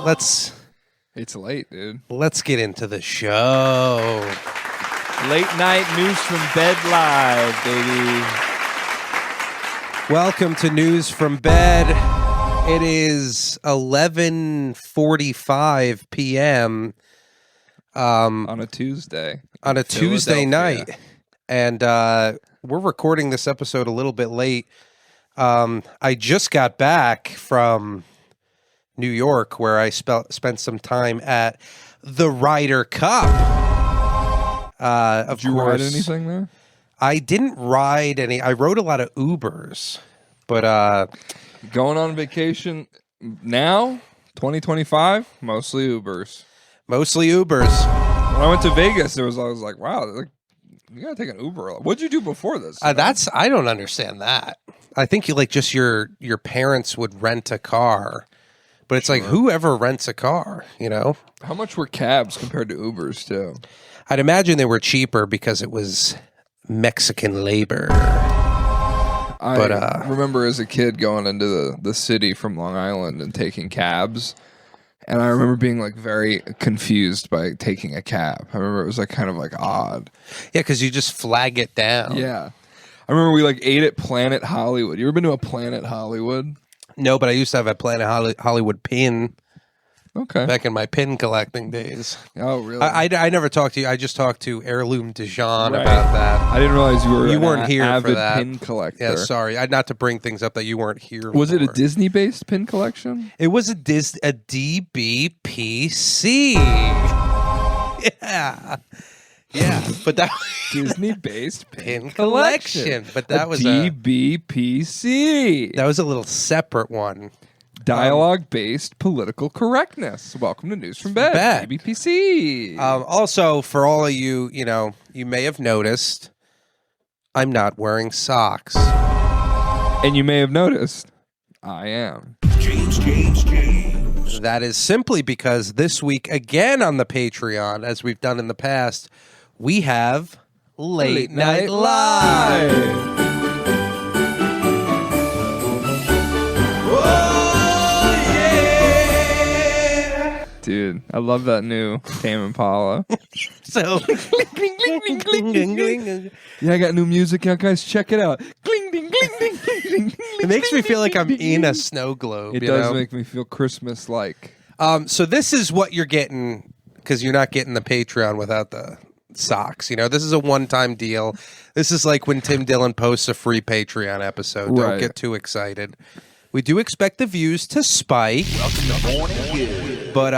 It's late, dude. Let's get into the show. Late night news from bed live, baby. Welcome to News from Bed. It is 11:45 p.m. On a Tuesday. On a Tuesday night. And we're recording this episode a little bit late. I just got back from New York, where I spent some time at the Ryder Cup. Did you ride anything there? I didn't ride any. I rode a lot of Ubers, but going on vacation now, 2025, mostly Ubers. Mostly Ubers. When I went to Vegas, I was like, wow, you gotta take an Uber. What'd you do before this? I don't understand that. I think your parents would rent a car. But it's like, whoever rents a car, you know? How much were cabs compared to Ubers, too? I'd imagine they were cheaper because it was Mexican labor. I remember as a kid going into the city from Long Island and taking cabs. And I remember being like very confused by taking a cab. I remember it was like kind of like odd. Yeah, because you just flag it down. Yeah. I remember we like ate at Planet Hollywood. You ever been to a Planet Hollywood? No, but I used to have a Planet Hollywood pin. Okay. Back in my pin collecting days. Oh, really? I never talked to you. I just talked to Heirloom Dijon about that. I didn't realize you weren't here avid for that. Pin collector. Yeah, sorry. Not to bring things up that you weren't here Was for. it a Disney-based pin collection? It was a DBPC. Yeah. Yeah, but that Disney-based pin collection. But that was DBPC. That was a little separate one. Dialogue-based political correctness. Welcome to News from Bed. DBPC. Also, for all of you, you may have noticed, I'm not wearing socks. And you may have noticed, I am. James. That is simply because this week, again on the Patreon, as we've done in the past, we have Late Night Live. Oh, yeah. Dude, I love that new Tame Impala. So, Yeah, I got new music out, guys. Check it out. Gling, ding, gling, ding, gling, ding. It makes me feel like I'm in a snow globe. It does make me feel Christmas-like. So this is what you're getting, because you're not getting the Patreon without the socks. This is a one-time deal. This is like when Tim Dillon posts a free Patreon episode. Don't Right. get too excited. We do expect the views to spike. Welcome to Morning Good. But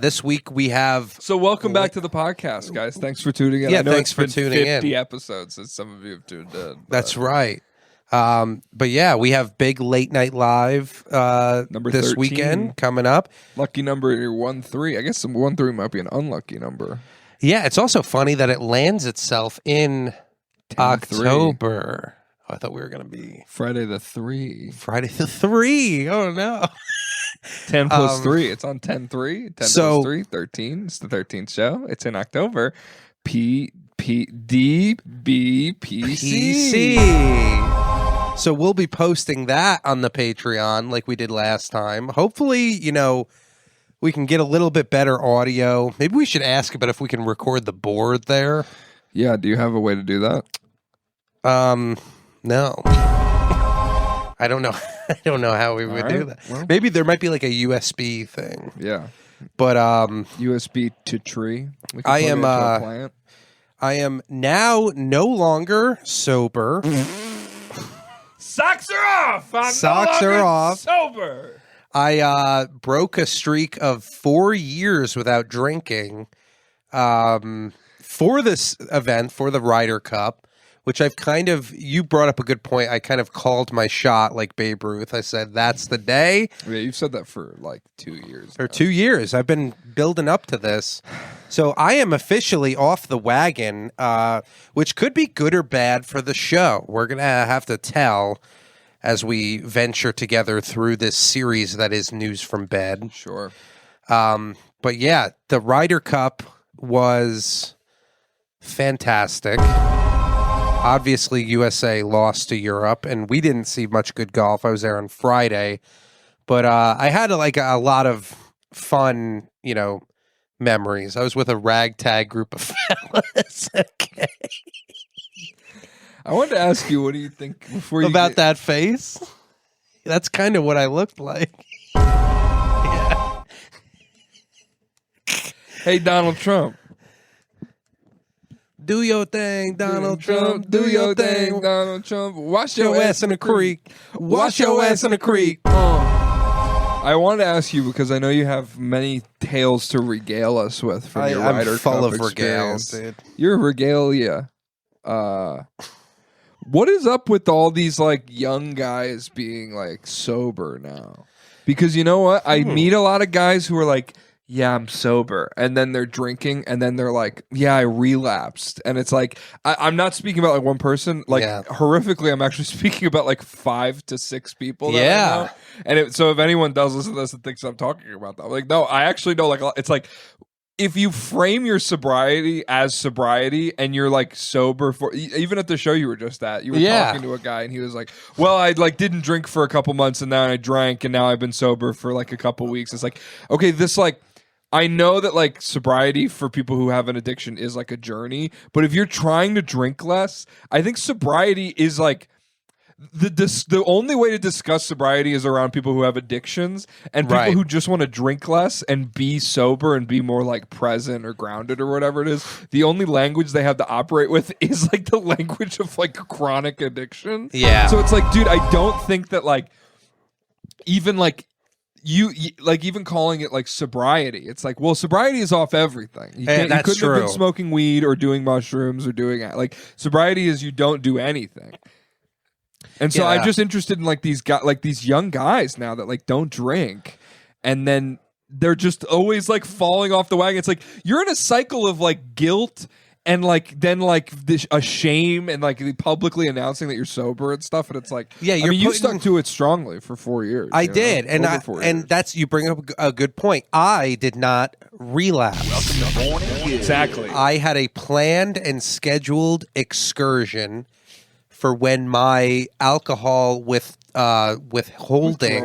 this week we have. So welcome back to the podcast, guys. Thanks for tuning in. Yeah, I know thanks it's for been tuning in. 50 episodes since some of you have tuned in. That's right. But yeah, we have big Late Night Live Number this 13. weekend coming up. Lucky number 13. I guess 13 might be an unlucky number. Yeah, it's also funny that it lands itself in 10-3. October. Oh, I thought we were going to be Friday the 3. Friday the 3. Oh, no. 10 plus 3. It's on 10-3. 10 So- plus 3, 13. It's the 13th show. It's in October. DBPC. PC. So we'll be posting that on the Patreon like we did last time. Hopefully, we can get a little bit better audio. Maybe we should ask about if we can record the board there. Yeah, do you have a way to do that? No. I don't know. I don't know how we would do that. Well. Maybe there might be like a USB thing. Yeah. But USB to tree. We can I plug it am, into a plant. I am now no longer sober. Socks are off. I'm Socks are off. Sober. I broke a streak of 4 years without drinking for this event, for the Ryder Cup, which you brought up a good point. I kind of called my shot like Babe Ruth. I said, that's the day. Yeah, you've said that for like 2 years. For now. 2 years. I've been building up to this. So I am officially off the wagon, which could be good or bad for the show. We're going to have to tell as we venture together through this series that is News from Bed. Sure. But yeah, the Ryder Cup was fantastic. Obviously, USA lost to Europe, and we didn't see much good golf. I was there on Friday. But I had a lot of fun, memories. I was with a ragtag group of fellas. Okay. I wanted to ask you, what do you think before you About that face? That's kind of what I looked like. Yeah. Hey, Donald Trump. Do your thing, Donald Trump. Do your thing. Donald Trump. Wash Your ass in the creek. Wash your ass in the creek. I wanted to ask you because I know you have many tales to regale us with from your Ryder I'm full Cup of experience. regales, dude. You're regalia. What is up with all these like young guys being like sober now? Because you know what? I meet a lot of guys who are like, yeah, I'm sober. And then they're drinking and then they're like, yeah, I relapsed. And it's like, I'm not speaking about like one person. Like horrifically, I'm actually speaking about like 5 to 6 people. That I know. And so if anyone does listen to this and thinks I'm talking about that, I'm like, no, I actually know. Like, it's like, if you frame your sobriety as sobriety and you're like sober for, even at the show you were just at, you were talking to a guy and he was like, well, I like didn't drink for a couple months and then I drank and now I've been sober for like a couple weeks. It's like, okay, this like, I know that like sobriety for people who have an addiction is like a journey, but if you're trying to drink less, I think sobriety is like, the only way to discuss sobriety is around people who have addictions and people who just want to drink less and be sober and be more like present or grounded or whatever it is. The only language they have to operate with is like the language of like chronic addiction. Yeah. So it's like, dude, I don't think that like even like you like even calling it like sobriety. It's like, well, sobriety is off everything. You couldn't have been smoking weed or doing mushrooms or doing like sobriety is you don't do anything. And so I'm just interested in like these guys, like these young guys now that like don't drink, and then they're just always like falling off the wagon. It's like you're in a cycle of like guilt and like then like a shame and like publicly announcing that you're sober and stuff. And it's like, you stuck to it strongly for 4 years. I did, and that's you bring up a good point. I did not relapse. Exactly. I had a planned and scheduled excursion for when my alcohol withholding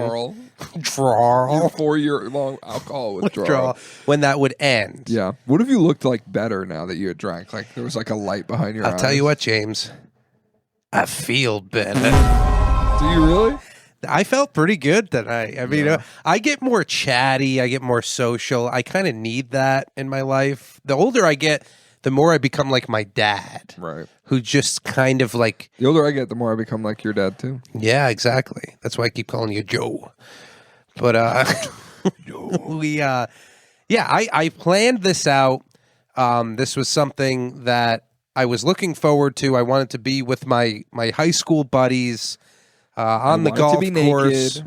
Your withdrawal 4-year-long alcohol withdrawal when that would end. Yeah. What if you looked like better now that you had drank? Like there was like a light behind your eyes. I'll tell you what, James. I feel better. Do you really? I felt pretty good tonight. I mean, I get more chatty. I get more social. I kind of need that in my life. The older I get, the more I become like my dad. Right. Who just kind of like... The older I get, the more I become like your dad, too. Yeah, exactly. That's why I keep calling you Joe. But, I planned this out. This was something that I was looking forward to. I wanted to be with my high school buddies on the golf course.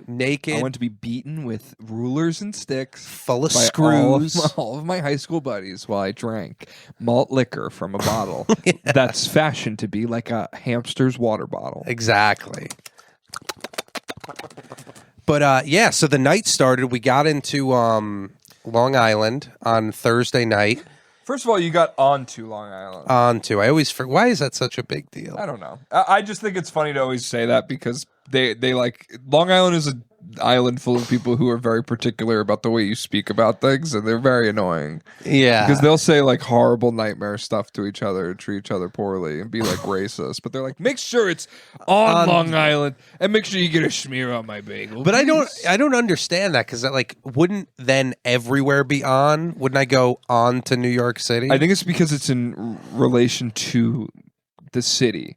Naked. I want to be beaten with rulers and sticks, full of screws. All of my high school buddies while I drank malt liquor from a bottle that's fashioned to be like a hamster's water bottle. Exactly. But so the night started. We got into Long Island on Thursday night. First of all, you got onto Long Island. I always forget. Why is that such a big deal? I don't know. I just think it's funny to always say that because they like Long Island is an island full of people who are very particular about the way you speak about things, and they're very annoying. Yeah, because they'll say like horrible nightmare stuff to each other, treat each other poorly, and be like racist. But they're like, make sure it's on Long Island, and make sure you get a smear on my bagel. But please. I don't understand that because like wouldn't then everywhere be on? Wouldn't I go on to New York City? I think it's because it's in relation to the city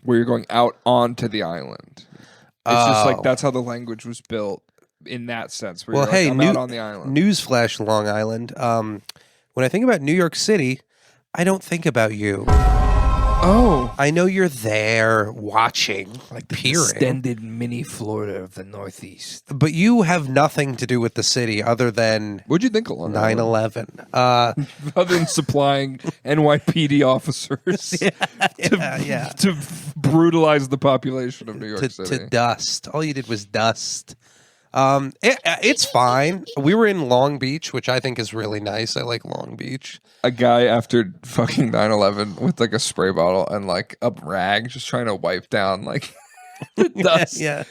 where you're going out onto the island. It's just like that's how the language was built in that sense. Where well, you're like, I'm out on the island. Newsflash, Long Island. When I think about New York City, I don't think about you. Oh, I know you're there watching, like peering. Extended mini Florida of the Northeast. But you have nothing to do with the city other than what'd you think of Long Island? 9/11. Other than supplying NYPD officers to brutalize the population of New York City. To dust. All you did was dust. It's fine. We were in Long Beach, which I think is really nice. I like Long Beach. A guy after fucking 9/11 with like a spray bottle and like a rag just trying to wipe down like the dust. Yeah.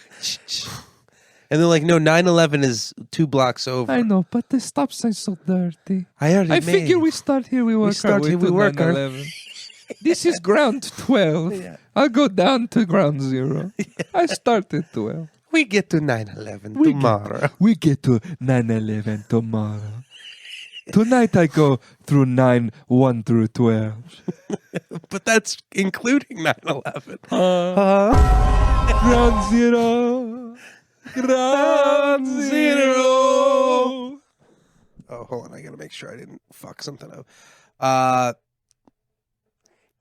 And they're like, no, 9/11 is 2 blocks over. I know, but the stop sign's so dirty. I already I made figure it. we start here, we work start our way here, we to work our- 9/11. This is ground 12. I'll go down to ground 0. I start at 12. We get to 9/11 We tomorrow. We get to 9/11 tomorrow. Tonight I go through 9, 1 through 12. But that's including 9/11. Ground 0. Ground 0. Oh, hold on. I got to make sure I didn't fuck something up.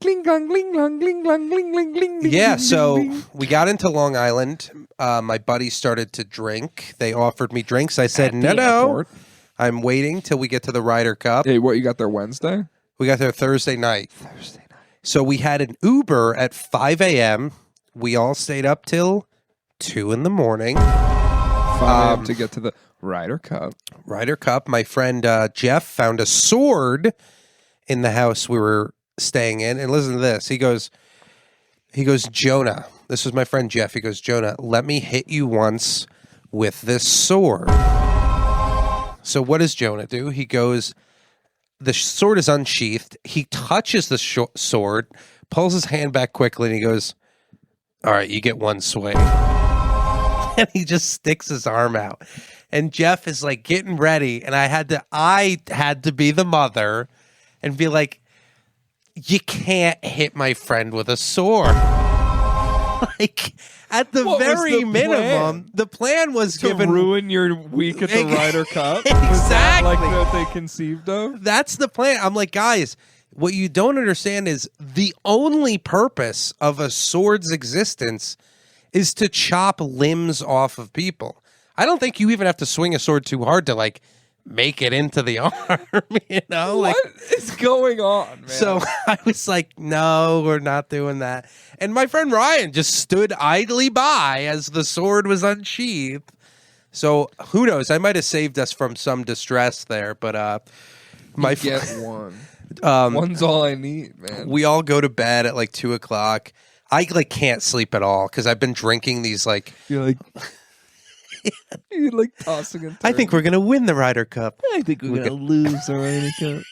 Gling, glang, gling, glang, gling, glang, gling, gling, gling, gling, Yeah, gling, so gling. we got into Long Island. My buddies started to drink. They offered me drinks. I said, no, no. I'm waiting till we get to the Ryder Cup. Hey, what, you got there Wednesday? We got there Thursday night. So we had an Uber at 5 a.m. We all stayed up till 2 in the morning. 5 a.m. to get to the Ryder Cup. Ryder Cup. My friend Jeff found a sword in the house we were staying in. And listen to this. He goes, Jonah, this was my friend Jeff. He goes, Jonah, let me hit you once with this sword. So what does Jonah do? He goes, the sword is unsheathed. He touches the sword, pulls his hand back quickly, and he goes, all right, you get one swing. And he just sticks his arm out. And Jeff is like getting ready, and I had to be the mother and be like, you can't hit my friend with a sword. Like, at the What was very the minimum, plan? the plan was To given. ruin your week at the Ryder Cup? Was Exactly. that like what they conceived of? That's the plan. I'm like, guys, what you don't understand is the only purpose of a sword's existence is to chop limbs off of people. I don't think you even have to swing a sword too hard to like make it into the arm, you know? Like, What is going on, man? so I was like, no, we're not doing that. And my friend Ryan just stood idly by as the sword was unsheathed. So who knows? I might have saved us from some distress there, but my get one. Um, One's all I need, man. we all go to bed at like 2:00. I like can't sleep at all because I've been drinking these like. You're like, you're like tossing and I think we're gonna win the Ryder Cup. I think we're gonna lose the Ryder Cup.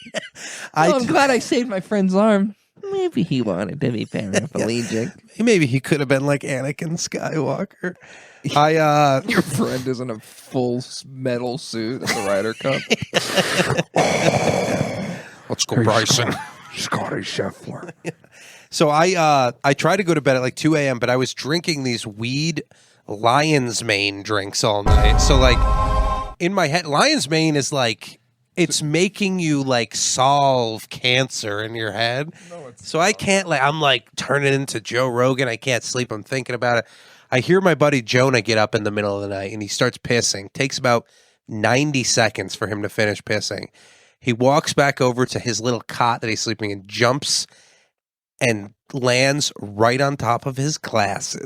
I'm glad I saved my friend's arm. Maybe he wanted to be paraplegic. Maybe he could have been like Anakin Skywalker. I Your friend is in a full metal suit at the Ryder Cup. Let's go, Bryson. Scotty Scheffler. So I tried to go to bed at like 2 a.m., but I was drinking these weed lion's mane drinks all night. So like in my head, lion's mane is like it's making you like solve cancer in your head. So I can't like I'm like turning into Joe Rogan. I can't sleep. I'm thinking about it. I hear my buddy Jonah get up in the middle of the night and he starts pissing. Takes about 90 seconds for him to finish pissing. He walks back over to his little cot that he's sleeping in, jumps and lands right on top of his glasses.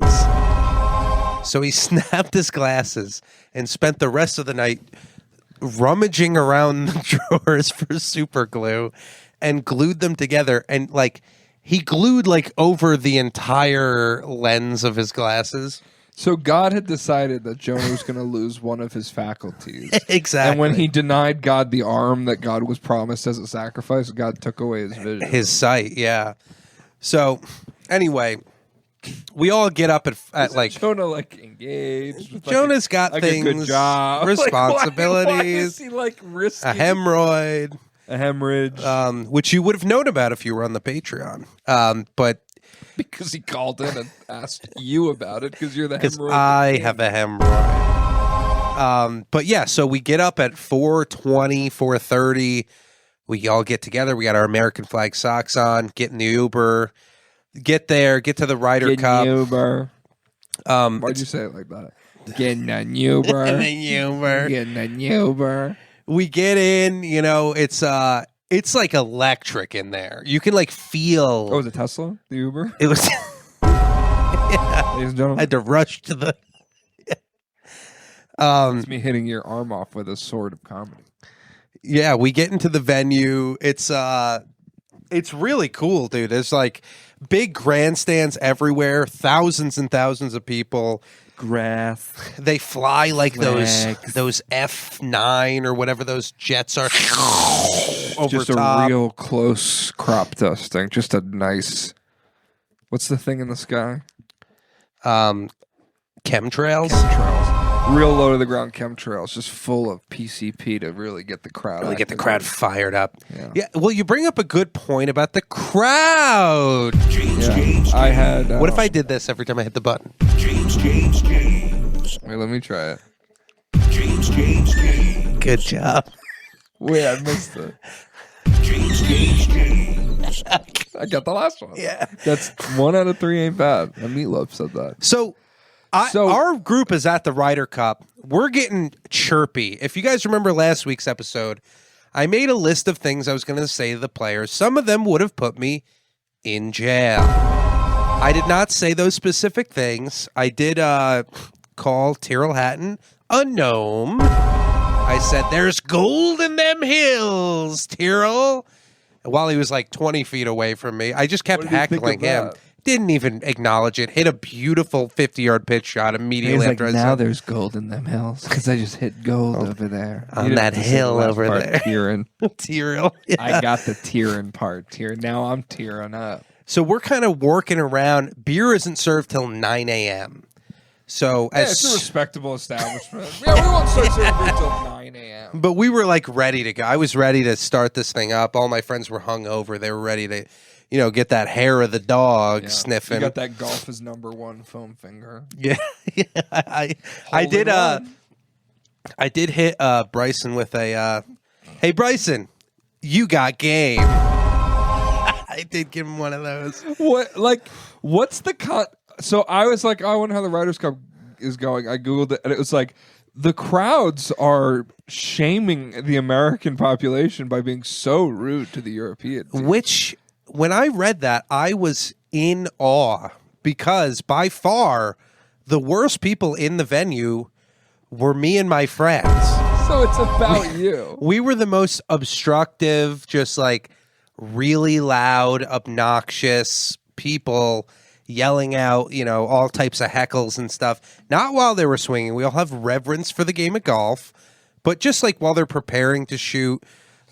So he snapped his glasses and spent the rest of the night rummaging around the drawers for super glue and glued them together. And like he glued like over the entire lens of his glasses. So God had decided that Jonah was going to lose one of his faculties. Exactly. And when he denied God the arm that God was promised as a sacrifice, God took away his vision. His sight, yeah. So anyway, we all get up at like Jonah like engaged. With, Jonah's got like things, a good job, responsibilities, Like, why is he like risking a hemorrhoid, a hemorrhage? which you would have known about if you were on the Patreon. But Because he called in and asked you about it because you're the because hemorrhoid. I have a hemorrhoid. But yeah, so we get up at 4:20, 4:30. We all get together. We got our American flag socks on, get in the Uber, get there, get to the Ryder Cup. Uber. Why'd It's you say it like that? Getting an Uber. in the Uber. Getting an Uber. We get in, you know, it's like electric in there. You can like feel Oh, was it Tesla? The Uber? it was Ladies and I gentlemen, had to rush to the it's me hitting your arm off with a sword of comedy. yeah, we get into the venue. It's really cool, dude. There's like big grandstands everywhere, thousands and thousands of people. Grass. They fly like Flags. those F9 or whatever those jets are over Just top. a real close crop dusting. Just a nice. What's the thing in the sky? Chemtrails. Chemtrails. Real low to the ground chemtrails, just full of PCP to really get the crowd. Really get the activated. crowd fired up. Yeah. Well, you bring up a good point about the crowd. Yeah. I had. What if I did this every time I hit the button? Wait, let me try it. Good job. Wait, I missed it. I got the last one. Yeah. That's 1 out of 3 ain't bad. And Meatloaf said that. So, our group is at the Ryder Cup. We're getting chirpy. If you guys remember last week's episode, I made a list of things I was going to say to the players. Some of them would have put me in jail. I did not say those specific things. I did call Tyrrell Hatton a gnome. I said, there's gold in them hills, Tyrrell. While he was like 20 feet away from me, I just kept What did he think heckling of him. that? Didn't even acknowledge it. Hit a beautiful 50-yard pitch shot immediately He's like, after I now said, there's gold in them hills because I just hit gold over there. on You didn't that have to say the hill last over part, there. Tearing. Tyrrell. I got the tearing part. Now I'm tearing up. So we're kind of working around. Beer isn't served till 9 a.m. So Yeah, it's a respectable establishment. Yeah, we won't start serving beer until 9 a.m. but we were like ready to go. I was ready to start this thing up. All my friends were hungover. They were ready to, get that hair of the dog Yeah. sniffing. You got that golf is #1 foam finger. Yeah, I Hole did. in one. I did hit Bryson with a. Hey Bryson, you got game. I did give him one of those. What's the cut? So I was like, I wonder how the Ryder Cup is going. I Googled it, and it was like, the crowds are shaming the American population by being so rude to the European team. Which, when I read that, I was in awe because by far the worst people in the venue were me and my friends. So it's about you. We were the most obstructive, just like really loud, obnoxious people yelling out, all types of heckles and stuff. Not while they were swinging. We all have reverence for the game of golf, but just like while they're preparing to shoot.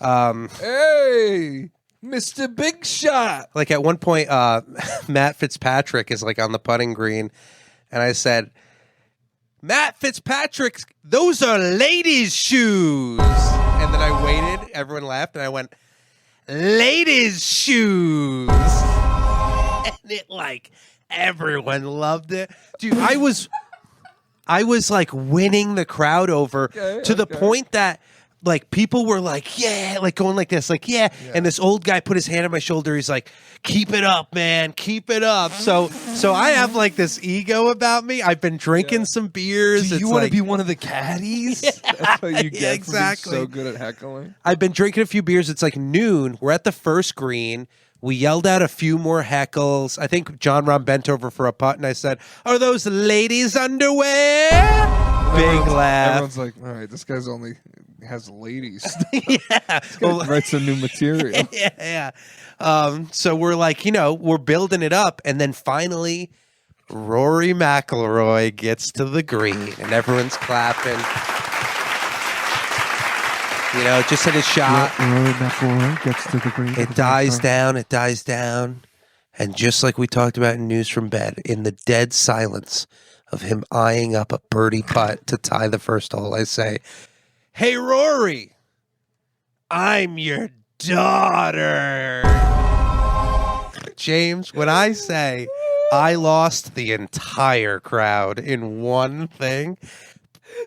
Hey, Mr. Big Shot. Like at one point, Matt Fitzpatrick is like on the putting green, and I said, Matt Fitzpatrick, those are ladies' shoes. And then I waited, everyone laughed, and I went, ladies' shoes. And it everyone loved it. Dude, I was like winning the crowd over to the point that people were like, yeah, going like this, yeah. And this old guy put his hand on my shoulder. He's like, keep it up, man, keep it up. So I have this ego about me. I've been drinking some beers. Do you want to be one of the caddies? That's what you get exactly. for being so good at heckling. I've been drinking a few beers. It's like noon. We're at the first green. We yelled out a few more heckles. I think John Rahm bent over for a putt, and I said, are those ladies' underwear? Big laugh. Everyone's like, all right, this guy's only has ladies. Yeah. Well, Write some new material. yeah. So we're we're building it up, and then finally, Rory McIlroy gets to the green, and everyone's clapping. Just hit a shot. Rory McIlroy gets to the green. It dies down. And just like we talked about in News from Bed, in the dead silence of him eyeing up a birdie putt to tie the first hole, I say, hey, Rory, I'm your daughter. James, when I say I lost the entire crowd in one thing,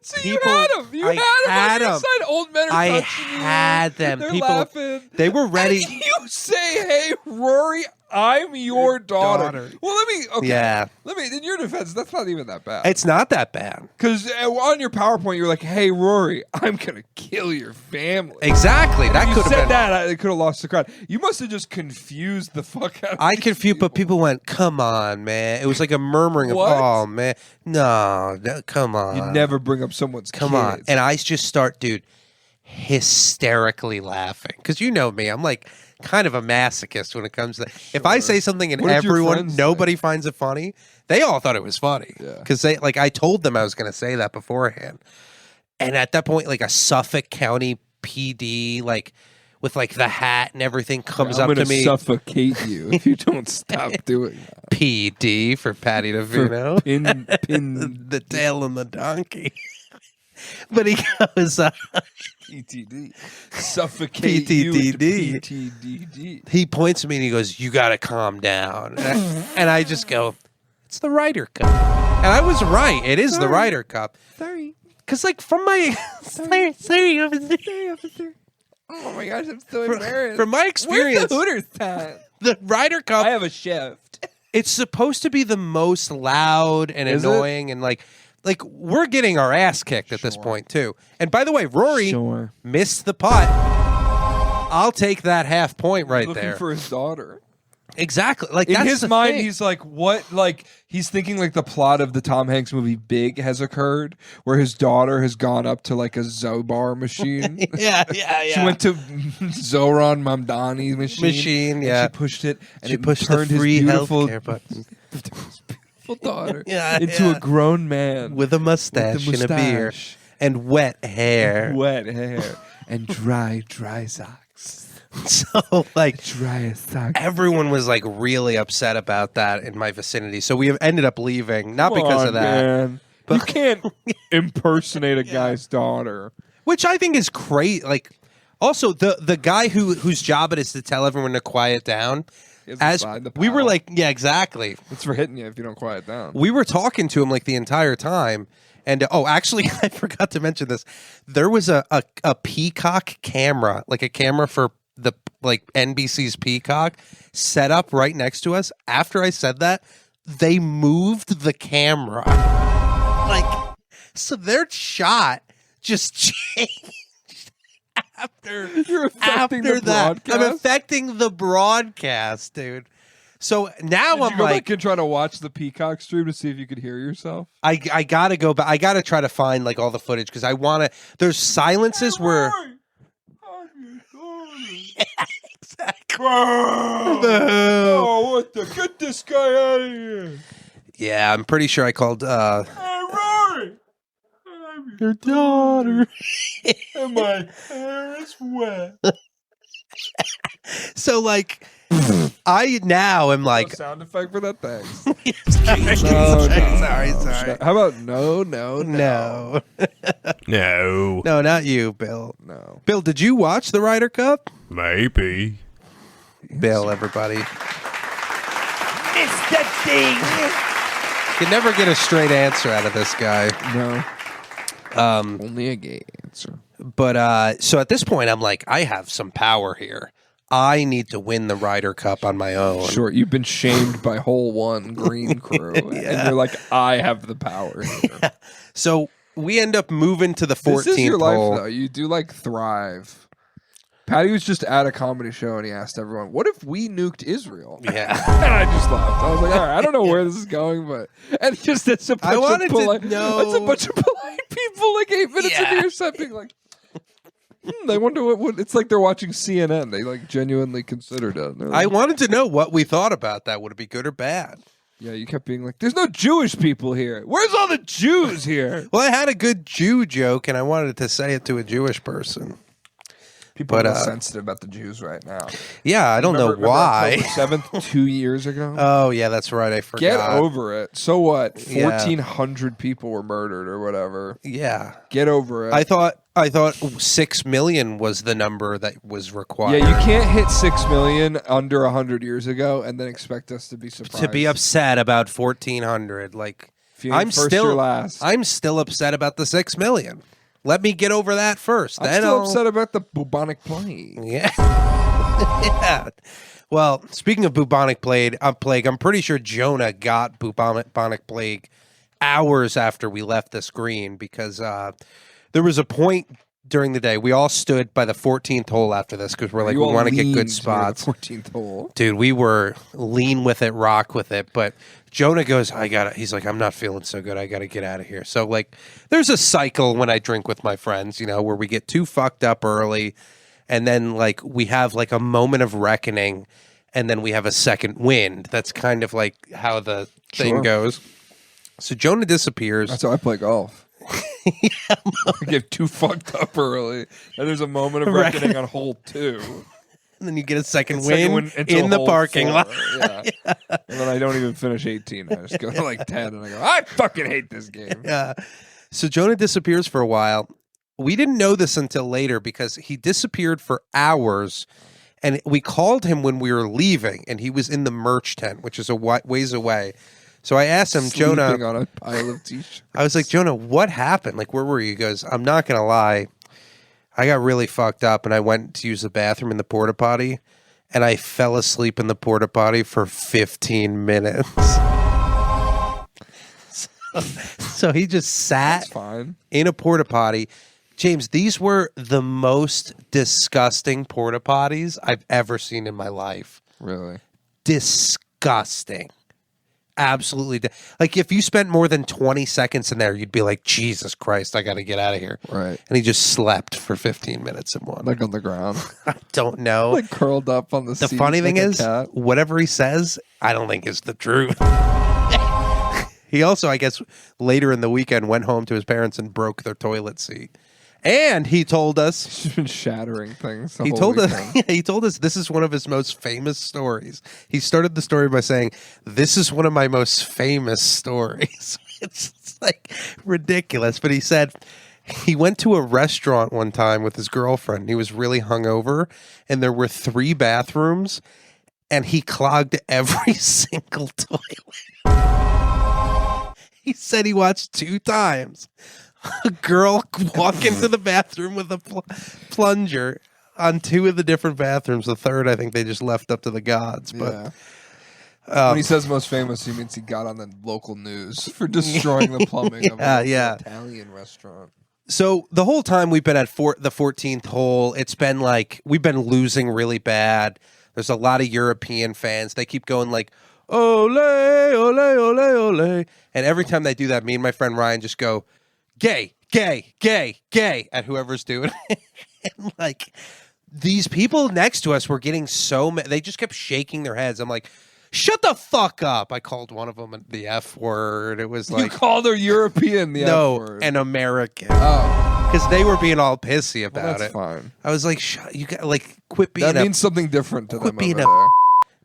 So you had him. You I had him. had On your 'em. side. Old men are I touching you. had them. They're People, laughing. they were ready. And you say, "Hey, Rory, I'm your daughter." Well, let me. Okay. Yeah. Let me. In your defense, that's not even that bad. It's not that bad. Because on your PowerPoint, you're like, "Hey, Rory, I'm gonna kill your family." Exactly. That you could have said been. that. It could have lost the crowd. You must have just confused the fuck out of I these confused, but people went, come on, man. It was like a murmuring of, What? oh, man. No, come on. You never bring up someone's Come on. kids. And I just start, dude, hysterically laughing. Because you know me. I'm like kind of a masochist when it comes to that. If I say something and What did your everyone, friends nobody finds it funny, they all thought it was funny. Yeah. Because they like I told them I was going to say that beforehand. And at that point, like a Suffolk County PD, like with like the hat and everything comes I'm up to gonna me. suffocate you if you don't stop doing that. PD for Paddy DeVino. Pin The tail and the donkey. But he goes, PTD. Suffocate you with PTDD. PTDD. he points to me and he goes, "You got to calm down." And I just go, "It's the Ryder Cup." And I was right. It is the Ryder Cup. Sorry. Because, like, from my... sorry, officer. Oh my gosh, I'm so embarrassed. From my experience, Where's the Hooters time? the Ryder Cup, I have a shift. it's supposed to be the most loud and Is it? annoying and, like, we're getting our ass kicked at this point, too. And by the way, Rory Sure. missed the putt. I'll take that half point right Looking there. for his daughter. Exactly. Like, In that's his the mind, thing. he's like, what? Like, he's thinking like the plot of the Tom Hanks movie Big has occurred, where his daughter has gone up to like a Zobar machine. yeah. She went to Zoran Mamdani's machine. yeah. And she pushed it, and She it pushed turned the free his beautiful, healthcare button beautiful daughter Yeah, into yeah. a grown man with a mustache and a beard mustache, and wet hair. wet hair, and dry socks. So, like, Dry socks. everyone was like really upset about that in my vicinity. So we have ended up leaving, not Come because on, of that, man. You can't impersonate a guy's daughter. which I think is great. Like, also the guy whose job it is to tell everyone to quiet down. He has As to sign the we were pal. like, yeah, exactly. It's for hitting you if you don't quiet down. We were talking to him like the entire time. And oh, actually, I forgot to mention this. There was a Peacock camera, like a camera for the like NBC's Peacock, set up right next to us. After I said that, they moved the camera. Like, so their shot just changed after You're affecting the that. broadcast? I'm affecting the broadcast, dude. So now Did I'm you go like, back and try to watch the Peacock stream to see if you could hear yourself? I gotta go back. I gotta try to find like all the footage because I want to. There's silences where. Oh, what the? Get this guy out of here! Yeah, I'm pretty sure I called. Hey, Rory! I'm your daughter, and my hair is wet. So like, I now am No like. sound effect for that? Thanks. Sorry. How about no? No, No. no, not you, Bill. No. Bill, did you watch the Ryder Cup? Maybe. Bill, everybody. Mr. Ding. You never get a straight answer out of this guy. No. Only a gay answer. But so at this point, I'm like, I have some power here. I need to win the Ryder Cup on my own. Sure, you've been shamed by Hole One Green Crew, and you're like, I have the power here. So we end up moving to the 14th This is your life, hole. though. You do like thrive. Patty was just at a comedy show, and he asked everyone, "What if we nuked Israel?" Yeah. And I just laughed. I was like, "All right, I don't know where this is going, but..." And just it's a bunch wanted of to polite, know- it's a bunch of polite people like 8 minutes Yeah. into your set being like, I wonder what... It's like they're watching CNN. They like genuinely considered it. They're I like, wanted to know what we thought about that. Would it be good or bad? yeah, you kept being like, "There's no Jewish people here. Where's all the Jews here?" Well, I had a good Jew joke, and I wanted to say it to a Jewish person. People But, are real sensitive about the Jews right now. Yeah, I don't know why. October 7th, 2 years ago. Oh, yeah, that's right. I forgot. Get over it. So what? Yeah. 1,400 people were murdered or whatever. Yeah. Get over it. I thought 6 million was the number that was required. Yeah, you can't hit 6 million under 100 years ago and then expect us to be surprised. to be upset about 1,400. Like, If you ain't first, you're last. I'm still upset about the 6 million. Let me get over that first. I'm then still I'll- upset about the bubonic plague. Yeah. Yeah. Well, speaking of bubonic plague, I'm pretty sure Jonah got bubonic plague hours after we left the screen because there was a point during the day we all stood by the 14th hole after this because we're like, You we all want to get leaned good near spots. the 14th hole. Dude, we were lean with it, rock with it, but Jonah goes, he's like, I'm not feeling so good. I got to get out of here. So, like, there's a cycle when I drink with my friends, you know, where we get too fucked up early and then like we have like a moment of reckoning, and then we have a second wind. That's kind of like how the thing goes. So Jonah disappears. That's how I play golf. I get too fucked up early, and there's a moment of reckoning on hole 2. And then you get a second win in the hole parking 4. lot. Yeah. And then I don't even finish 18. I just go to like 10, and I go, I fucking hate this game. Yeah. So Jonah disappears for a while. We didn't know this until later because he disappeared for hours, and we called him when we were leaving, and he was in the merch tent, which is a ways away. So I asked him, Sleeping Jonah, on a pile of t-shirts. I was like, Jonah, what happened? Like, where were you? He goes, I'm not going to lie. I got really fucked up, and I went to use the bathroom in the porta potty, and I fell asleep in the porta potty for 15 minutes. So he just sat in a porta potty. James, these were the most disgusting porta potties I've ever seen in my life. Really? Disgusting. Absolutely. Like if you spent more than 20 seconds in there, you'd be like, Jesus Christ, I got to get out of here. Right. And he just slept for 15 minutes in one. Like on the ground. I don't know. Like curled up on the seat. The funny thing like is, whatever he says, I don't think is the truth. He also, I guess, later in the weekend went home to his parents and broke their toilet seat. And he told us He's been shattering things. He told us this is one of his most famous stories. He started the story by saying, "This is one of my most famous stories." It's like ridiculous, but he said he went to a restaurant one time with his girlfriend. He was really hungover, and there were 3 bathrooms, and he clogged every single toilet. He said he watched 2 times a girl walk into the bathroom with a plunger on 2 of the different bathrooms. The third, I think they just left up to the gods. But when he says most famous, he means he got on the local news for destroying the plumbing of an Italian restaurant. So the whole time we've been at the 14th hole, it's been like we've been losing really bad. There's a lot of European fans. They keep going like, ole, ole, ole, ole. And every time they do that, me and my friend Ryan just go, gay, gay, gay, gay at whoever's doing it. And like these people next to us were getting so mad. They just kept shaking their heads. I'm like, shut the fuck up. I called one of them the F word. It was like, you called her European the F word. An American. Oh. Because they were being all pissy about that's it. Fine. I was like, you got like quit being that means something different to them over there.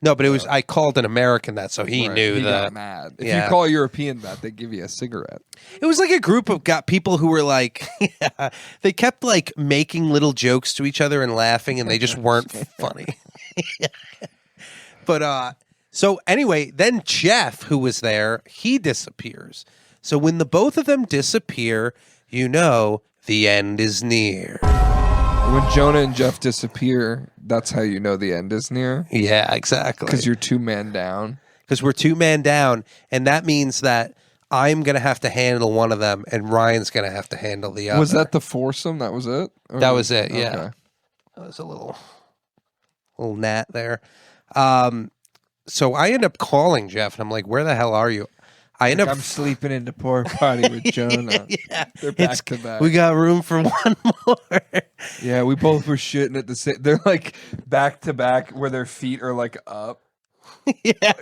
No, but it was. I called an American that, so he knew he that. Got mad. If you call a European that, they give you a cigarette. It was like a group of people who were like, they kept like making little jokes to each other and laughing, and they just weren't funny. But so anyway, then Jeff, who was there, he disappears. So when the both of them disappear, you know the end is near. When Jonah and Jeff disappear, that's how you know the end is near. Yeah, exactly. Because you're 2-man down. Because we're 2-man down, and that means that I'm going to have to handle one of them, and Ryan's going to have to handle the other. Was that the foursome? That was it? Or that was it, yeah. Okay. That was a little gnat there. So I end up calling Jeff, and I'm like, where the hell are you? I'm sleeping in the porta potty with Jonah. Yeah. They're back to back. We got room for one more. Yeah, we both were shitting at the same. They're like back to back, where their feet are like up. Yeah.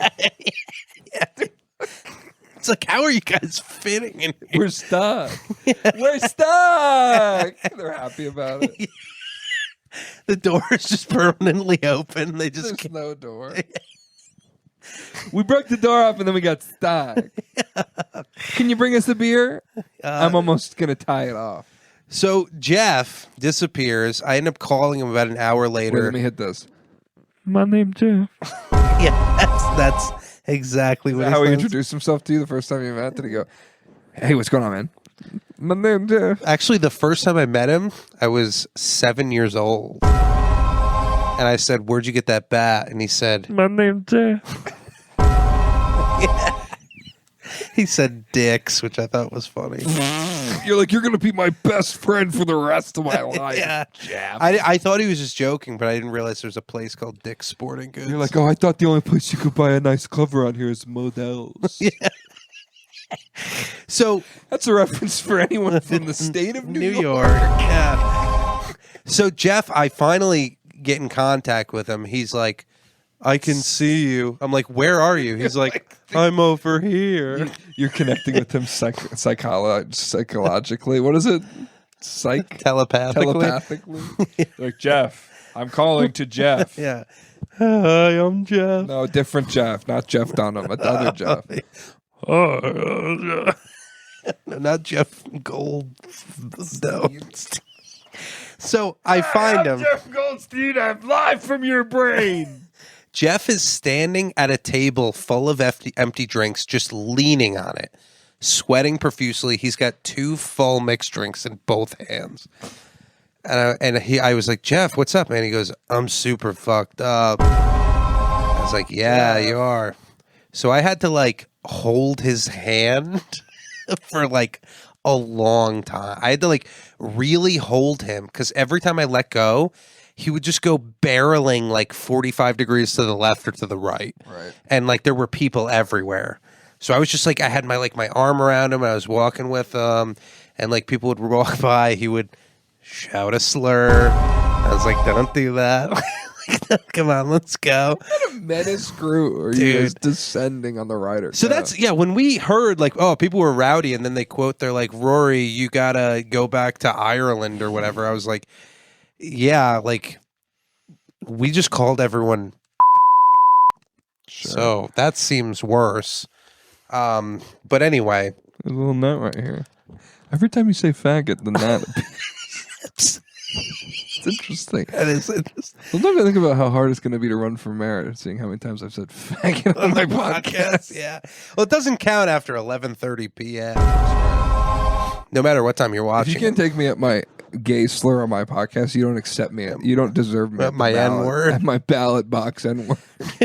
It's like, how are you guys fitting in here? We're stuck. We're stuck. They're happy about it. Yeah. The door is just permanently open. There's no door. We broke the door up and then we got stuck. Can you bring us a beer? I'm almost going to tie it off. So Jeff disappears. I end up calling him about an hour later. Wait, let me hit this. My name's Jeff. Yeah, that's exactly what how he introduced himself to you the first time you met? Did he go, hey, what's going on, man? My name's Jeff. Actually, the first time I met him, I was 7 years old. And I said, where'd you get that bat? And he said, my name's Jeff. Yeah. He said dicks, which I thought was funny. You're like, you're going to be my best friend for the rest of my life. Yeah. Jeff. I thought he was just joking, but I didn't realize there's a place called Dick's Sporting Goods. You're like, oh, I thought the only place you could buy a nice glove around here is Modell's. Yeah. So that's a reference for anyone from the state of New York. Yeah. So Jeff, I finally get in contact with him. He's like, I can see you. I'm like, where are you? He's like, I'm over here. You're connecting with him psychologically. What is it? Telepathically. Like, Jeff, I'm calling to Jeff. Yeah. Hi, I'm Jeff. No, different Jeff, not Jeff Dunham, but the other Jeff. No, not Jeff Gold. No. So I find him. Jeff Goldstein, I'm live from your brain. Jeff is standing at a table full of empty drinks, just leaning on it, sweating profusely. He's got 2 full mixed drinks in both hands. I was like, Jeff, what's up, man? He goes, I'm super fucked up. I was like, yeah, you are. So I had to like hold his hand for like a long time. I had to like really hold him because every time I let go, he would just go barreling like 45 degrees to the left or to the right. Right. And like there were people everywhere. So I was just like, I had my arm around him. I was walking with him and like people would walk by. He would shout a slur. I was like, don't do that. Come on, let's go. What kind of menace crew are you guys descending on the Ryder Cup? So that's, when we heard like, oh, people were rowdy and then they quote, they're like, Rory, you gotta go back to Ireland or whatever. I was like, yeah, like we just called everyone. Sure. So that seems worse. But anyway. There's a little note right here. Every time you say faggot, the net appears. It's interesting. That is interesting. Sometimes I think about how hard it's going to be to run for mayor, seeing how many times I've said faggot on my podcast. Yeah. Well, it doesn't count after 11:30 p.m. No matter what time you're watching. If you can't take me at my gay slur on my podcast, you don't accept me. You don't deserve me at my N-word. At my ballot box N-word.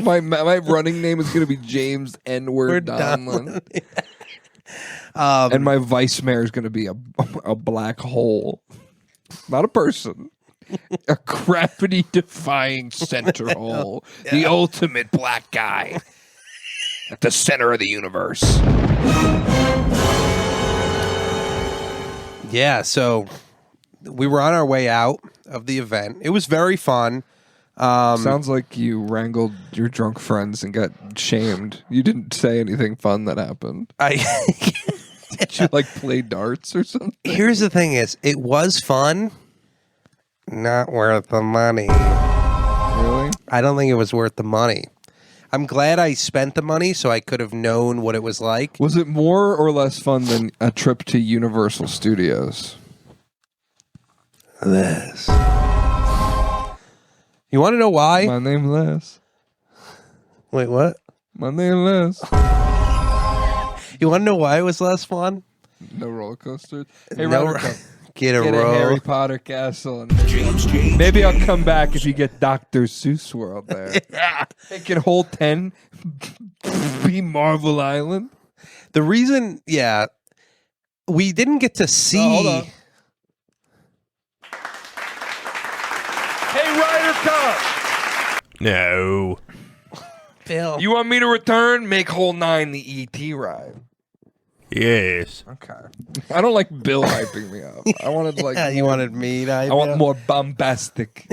my running name is going to be James N-word Donlin. And my vice mayor is going to be a black hole. Not a person. A gravity-defying center hole. Yeah. The ultimate black guy. At the center of the universe. Yeah, so we were on our way out of the event. It was very fun. Sounds like you wrangled your drunk friends and got shamed. You didn't say anything fun that happened. Did you like play darts or something? Here's the thing is, it was fun. Not worth the money. Really? I don't think it was worth the money. I'm glad I spent the money so I could have known what it was like. Was it more or less fun than a trip to Universal Studios? Less. You want to know why? My name Les. Wait, what? My name Les. You want to know why it was less fun? No roller coasters. Hey, No, Ryder Cup. Get a Get roll. a Harry Potter castle. And maybe I'll come back if you get Dr. Seuss World there. Taking whole 10 be Marvel Island. The reason, we didn't get to see. Hold on. Hey, Ryder Cup. No. Bill. You want me to return? Make hole 9 the ET ride. Yes. Okay. I don't like Bill hyping me up. I wanted like you wanted me to I want more bombastic.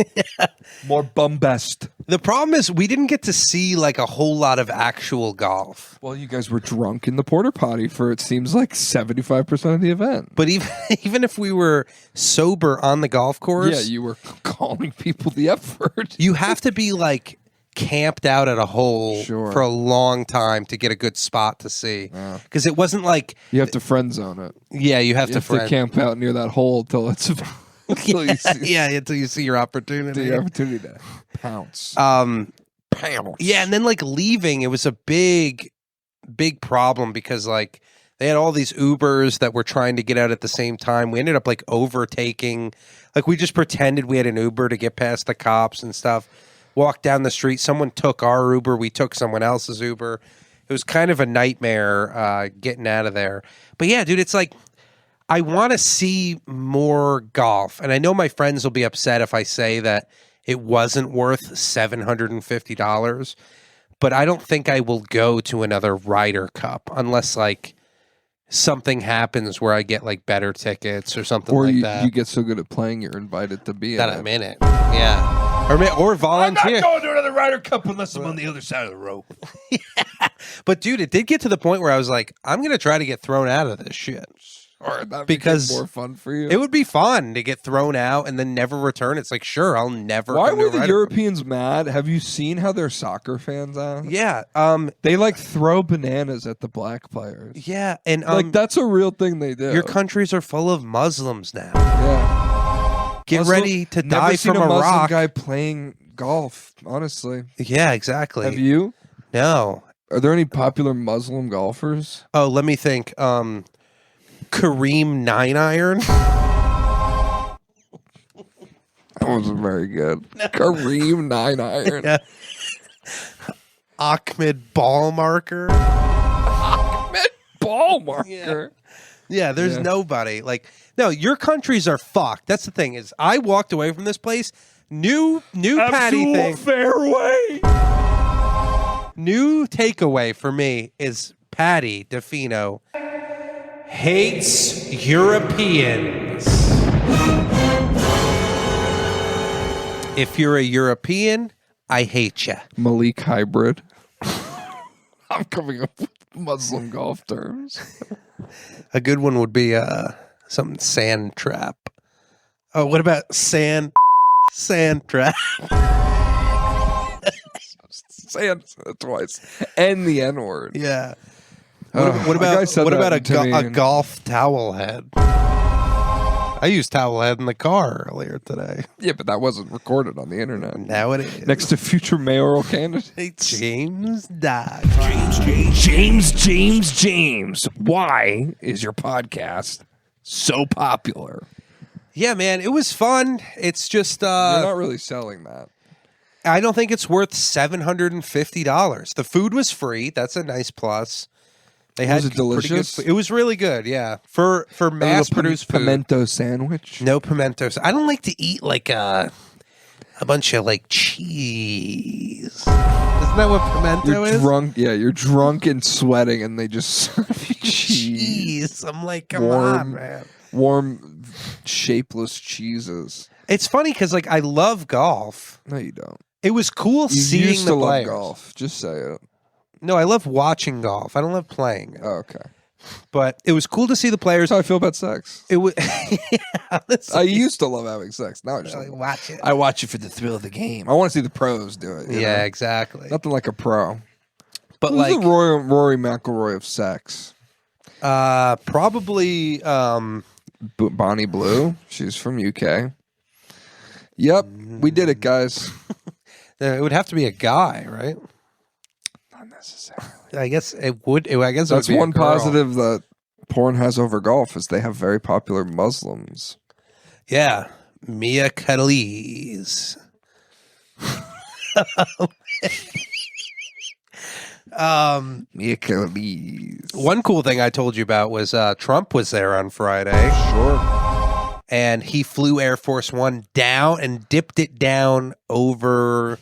More bombast. The problem is we didn't get to see like a whole lot of actual golf. Well, you guys were drunk in the porta potty for it seems like 75% of the event. But even if we were sober on the golf course, yeah, you were calling people the F word. You have to be like camped out at a hole for a long time to get a good spot to see. Because it wasn't like you have to friend zone it. Yeah, you have to camp out near that hole till it's until you see your opportunity. Your opportunity to pounce. Pounce. Yeah, and then like leaving, it was a big problem because like they had all these Ubers that were trying to get out at the same time. We ended up like overtaking. Like we just pretended we had an Uber to get past the cops and stuff. Walked down the street. Someone took our Uber. We took someone else's Uber. It was kind of a nightmare getting out of there. But yeah, dude, it's like I want to see more golf. And I know my friends will be upset if I say that it wasn't worth $750. But I don't think I will go to another Ryder Cup unless like something happens where I get like better tickets or something Or like that. you get so good at playing, you're invited to be in that it. I'm in it. Yeah. Or volunteer. going to another Ryder Cup unless I'm on the other side of the rope. But dude, it did get to the point where I was like, I'm going to try to get thrown out of this shit. Or that Because became more fun for you. It would be fun to get thrown out and then never return. It's like, sure, I'll never. Why come to were a the Ryder Cup. Europeans mad? Have you seen how their soccer fans are? Yeah. They like throw bananas at the black players. Yeah. And Like that's a real thing they do. your countries are full of Muslims now. Yeah. Get Muslim- ready to Never die seen from a Muslim Iraq. guy playing golf, honestly. Yeah, exactly. Have you? No. Are there any popular Muslim golfers? Oh, let me think. Kareem 9-iron. That wasn't very good. Kareem 9-iron. Yeah. Ahmed ball marker. Ball marker. Yeah, there's Yeah. nobody. Like, no, your countries are fucked. That's the thing is I walked away from this place. New Paddy thing. Fairway. New takeaway for me is Paddy DeFino hates Europeans. If you're a European, I hate you. Malik hybrid. I'm coming up with Muslim golf terms. A good one would be something sand trap. Oh, what about sand trap? Say it twice. And the N word. Yeah. Oh, What a guy about said what that about to me a and- golf towel head? I used towel head in the car earlier today. Yeah, but that wasn't recorded on the internet. Now it is. Next to future mayoral candidate. James Dodge. James. Why is your podcast so popular? Yeah, man, it was fun. It's just You're not really selling that. I don't think it's worth $750. The food was free. That's a nice plus. They had Was it pretty good delicious? food. It was really good. Yeah, for mass produced food. pimento sandwich. No pimentos. I don't like to eat like a bunch of like cheese. Isn't that what pimento You're is? drunk. Yeah, you're drunk and sweating, and they just serve you cheese. Cheese. I'm like, come Warm. on, man. Warm, shapeless cheeses. It's funny because like I love golf. No, you don't. It was cool You seeing used the to love players. golf. Just say it. No, I love watching golf. I don't love playing. Oh, okay. But it was cool to see the players. That's how I feel about sex. It was. I used to love having sex. Now I just Like, watch it. I watch it for the thrill of the game. I want to see the pros do it. you Yeah, know? exactly. Nothing like a pro. But Who's like, the Rory McIlroy of sex? probably. Bonnie Blue. She's from UK. Yep, we did it, guys. It would have to be a guy, right? Not necessarily. I guess it would. I guess it That's would be a one girl. positive that porn has over golf is they have very popular Muslims. Yeah, Mia Khalees. Mia Khalees. One cool thing I told you about was Trump was there on Friday. Sure. And he flew Air Force One down and dipped it down over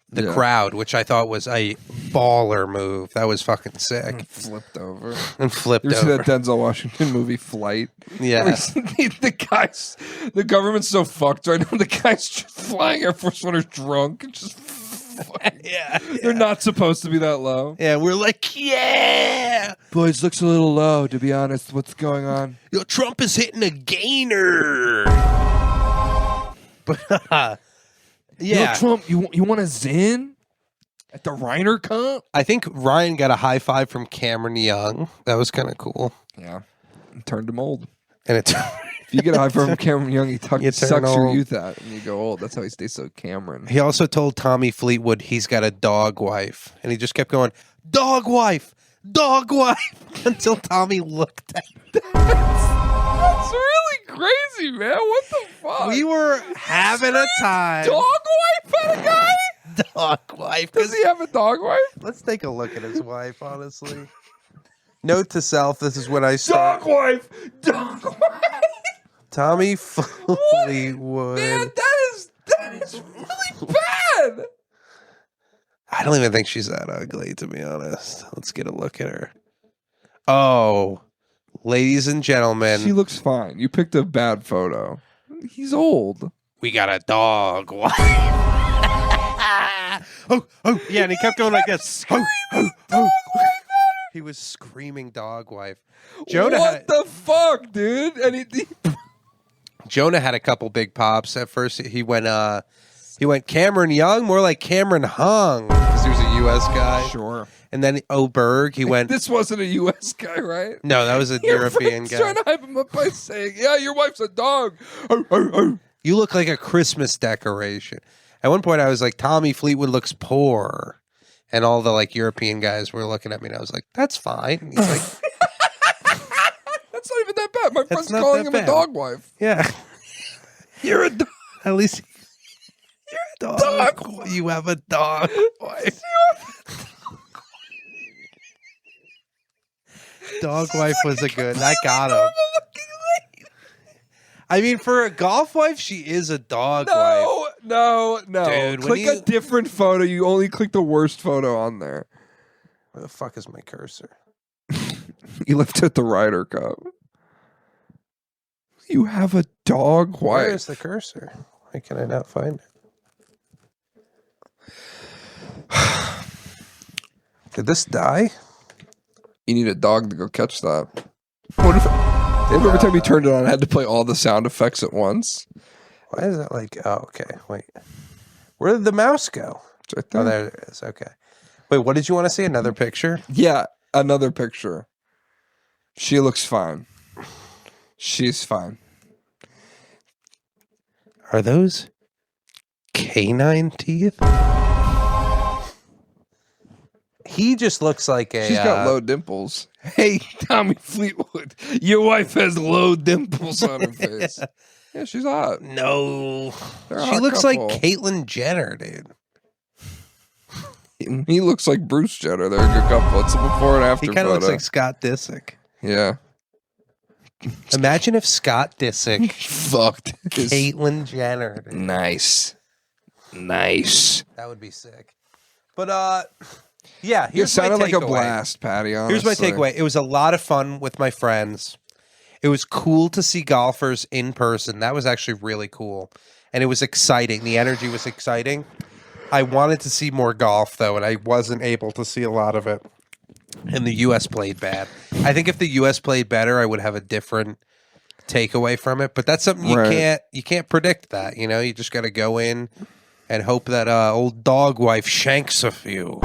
the Yeah. crowd, which I thought was a baller move. That was fucking sick. Flipped over. And flipped You ever see over. that Denzel Washington movie Flight? Yeah. The government's so fucked right now. The guys just flying Air Force One are drunk and just Yeah. they're not supposed to be that low. Yeah, we're like, yeah. Boys, looks a little low, to be honest. What's going on? Yo, Trump is hitting a gainer. But yeah, Yo, Trump, you want a Zin at the Ryder Cup? I think Ryan got a high five from Cameron Young. That was kind of cool. Yeah, turned him old. And it's If you get a high five from Cameron Young, he You turn sucks your old. youth out, and you go old. That's how he stays so Cameron. he also told Tommy Fleetwood he's got a dog wife, and he just kept going, dog wife, until Tommy looked at him. That's really crazy, man. What the fuck? We were having a time. dog wife had a guy? Dog wife. Does he have a dog wife? Let's take a look at his wife, honestly. Note to self, this is when I start. Dog wife. Tommy Fleetwood. Man, that is really bad. I don't even think she's that ugly, to be honest. Let's get a look at her. Oh, Ladies and gentlemen, She looks fine. You picked a bad photo. He's old. we got a dog wife. Oh, yeah, and he kept going like this. Oh. He was screaming dog wife. What the fuck, dude? And Jonah had a couple big pops. At first, he went Cameron Young, more like Cameron Hung, because he was a U.S. guy. Sure. And then Oberg, he went. This wasn't a U.S. guy, right? No, that was a Your European friend's guy. trying to hype him up by saying, "Yeah, your wife's a dog." Oh. You look like a Christmas decoration. At one point, I was like, Tommy Fleetwood looks poor. And all the like European guys were looking at me, and I was like, that's fine. And he's like, That's not even that bad. My friend's not calling that him bad. a dog wife. yeah, You're a dog. at least you're a dog. You have a dog wife. Dog wife was a good. That got him. I mean, for a golf wife, she is a dog wife. No. Dude, when click a different photo. You only click the worst photo on there. Where the fuck is my cursor? You left at the Ryder Cup. You have a dog Where wife. is the cursor? Why can I not find it? Did this die? You need a dog to go catch that. What if every time you turned it on, I had to play all the sound effects at once? Why is that like? Oh, okay. Wait, where did the mouse go? It's right there. Oh, there it is. Okay. Wait, what did you want to see? Another picture? Yeah, another picture. She looks fine. She's fine. Are those canine teeth? He just looks like a. She's got low dimples. Hey, Tommy Fleetwood, your wife has low dimples on her face. Yeah, she's hot. No, They're a she hot looks couple. like Caitlyn Jenner, dude. He looks like Bruce Jenner. They're a good couple. It's a before and after He kind of photo. looks like Scott Disick. Yeah. Imagine if Scott Disick Fucked. Caitlyn Jenner. Dude. Nice. That would be sick. But yeah, It here's my sounded like a takeaway. blast, Patty. Here's my honestly. takeaway. It was a lot of fun with my friends. It was cool to see golfers in person. That was actually really cool. And it was exciting. The energy was exciting. I wanted to see more golf, though, and I wasn't able to see a lot of it. And the U.S. played bad. I think if the U.S. played better, I would have a different takeaway from it. But that's something you can't predict that. You know, you just got to go in and hope that old dog wife shanks a few.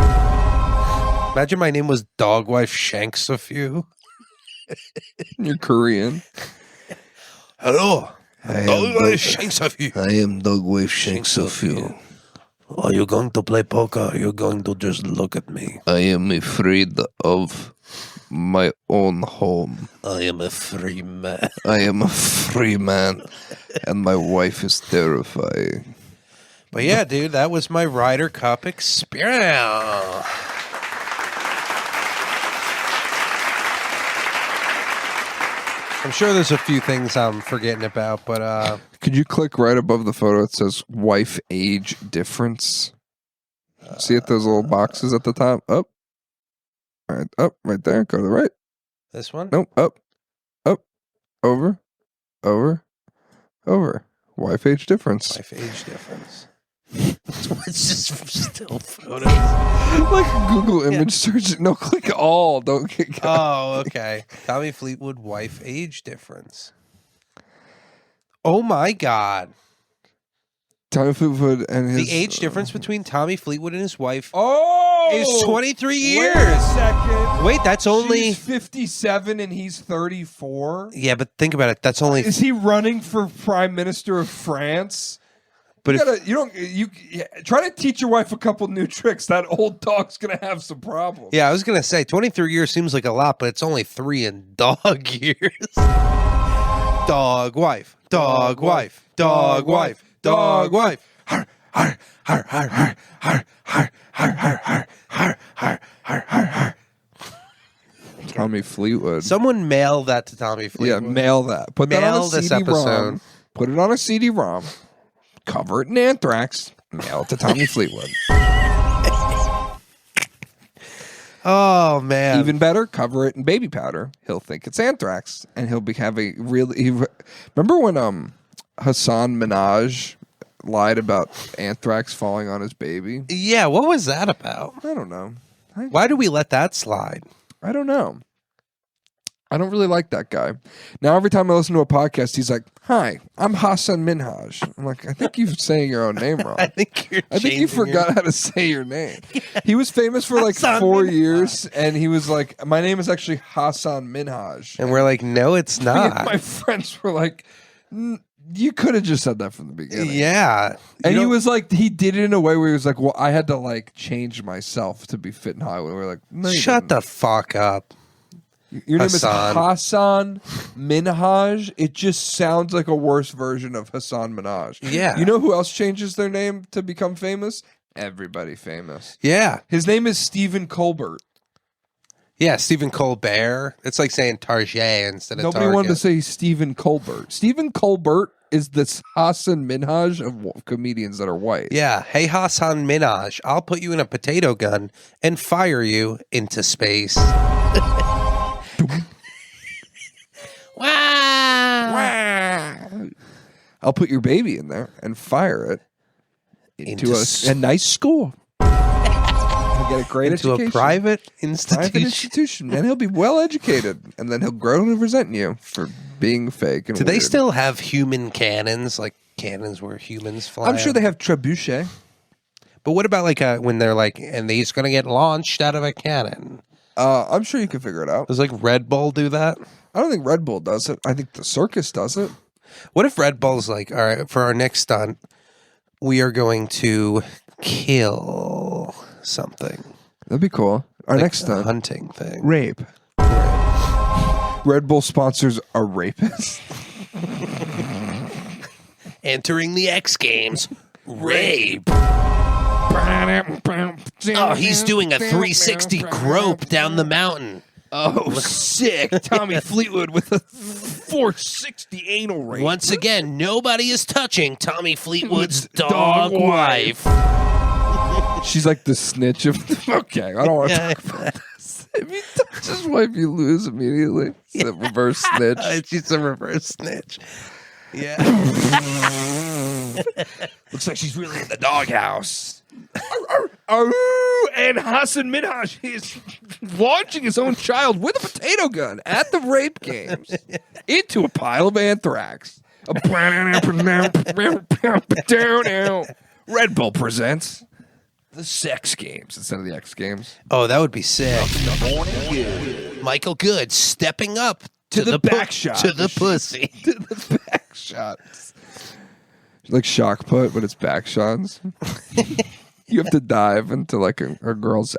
Imagine my name was Dog Wife Shanks a few. You're Korean. Hello. Dog Wife Shanks a few. I am Dog Wife Shanks of you. Are you going to play poker? Or are you going to just look at me? I am afraid of my own home. I am a free man. I am a free man, and my wife is terrifying. But yeah, dude, that was my Ryder Cup experience. I'm sure there's a few things I'm forgetting about, but Could you click right above the photo? It says wife age difference. See it? Those little boxes at the top. Up. All right. Up. Right there. Go to the right. this one? Nope. Up. Up. Over. Over. Over. Wife age difference. Life age difference. It's just still photos. Like Google image search. No, click all. Don't click. Oh, okay. Tommy Fleetwood wife age difference. Oh my God. Tommy Fleetwood and his The age difference between Tommy Fleetwood and his wife Oh, is 23 years. Wait a second. Wait, that's only. She's 57 and he's 34. Yeah, but think about it. That's only. Is he running for prime minister of France? But You try to teach your wife a couple new tricks. That old dog's gonna have some problems. Yeah, I was going to say 23 years seems like a lot, but it's only 3 in dog years. Dog wife. Dog wife. Dog wife. Dog wife. Har, har, har, har, har, har, har, har, har, har, har, har, har, har. Tommy Fleetwood. Someone mail that to Tommy Yeah, Fleetwood. mail that. Put that Mail on a this CD-ROM. episode. Put it on a CD-ROM. Cover it in anthrax. Mail it to Tommy Fleetwood. Oh man. Even better, cover it in baby powder. He'll think it's anthrax, and he'll be having remember when Hassan Minhaj lied about anthrax falling on his baby? Yeah, what was that about? I don't know. Why do we let that slide? I don't know. I don't really like that guy. Now, every time I listen to a podcast, he's like, "Hi, I'm Hassan Minhaj." I'm like, I think you're saying your own name wrong. I think you forgot how to say your name. He was famous for like 4 years, and he was like, "My name is actually Hassan Minhaj." And we're like, no, it's not. My friends were like, "You could have just said that from the beginning." Yeah. And he was like, he did it in a way where he was like, "Well, I had to like change myself to be fit in Hollywood." We're like, "No, you Shut didn't. the fuck up. Your name Hassan. is Hassan Minhaj." It just sounds like a worse version of Hassan Minhaj. Yeah. You know who else changes their name to become famous? Everybody famous. Yeah. His name is Stephen Colbert. Yeah, Stephen Colbert. It's like saying Target instead of Nobody Target. wanted to say Stephen Colbert. Stephen Colbert is this Hassan Minhaj of comedians that are white. Yeah. Hey, Hassan Minhaj, I'll put you in a potato gun and fire you into space. Wow. I'll put your baby in there and fire it into Into a nice school. He'll get a great Into education. a private Private institution. institution, and he'll be well educated, and then he'll grow to resent you for being fake. And Do they weird. still have human cannons, like cannons where humans fly? I'm sure out? they have trebuchet. But what about like when they're like, and he's going to get launched out of a cannon? I'm sure you can figure it out. Does like Red Bull do that? I don't think Red Bull does it. I think the circus does it. What if Red Bull's like, all right, for our next stunt, we are going to kill something. That'd be cool. Our Like next a stunt, hunting thing. rape. Red Bull sponsors a rapist. Entering the X Games. Rape. Oh, he's doing a 360 grope down the mountain. Oh, sick. Tommy Fleetwood with a 460 anal rape. Once again, nobody is touching Tommy Fleetwood's dog wife. She's like the snitch of. Okay, I don't want to Yeah. talk about this. If you touch his wife, you lose immediately. It's a reverse snitch. She's a reverse snitch. Yeah. Looks like she's really in the doghouse. And Hassan Minhaj is launching his own child with a potato gun at the rape games into a pile of anthrax. Red Bull presents the sex games instead of the X Games. Oh, that would be sick. Morning Good. Michael Good stepping up to the the back shot. to the pussy. To the back shots. Like shock put, but it's back shots. You have to dive into like a girl's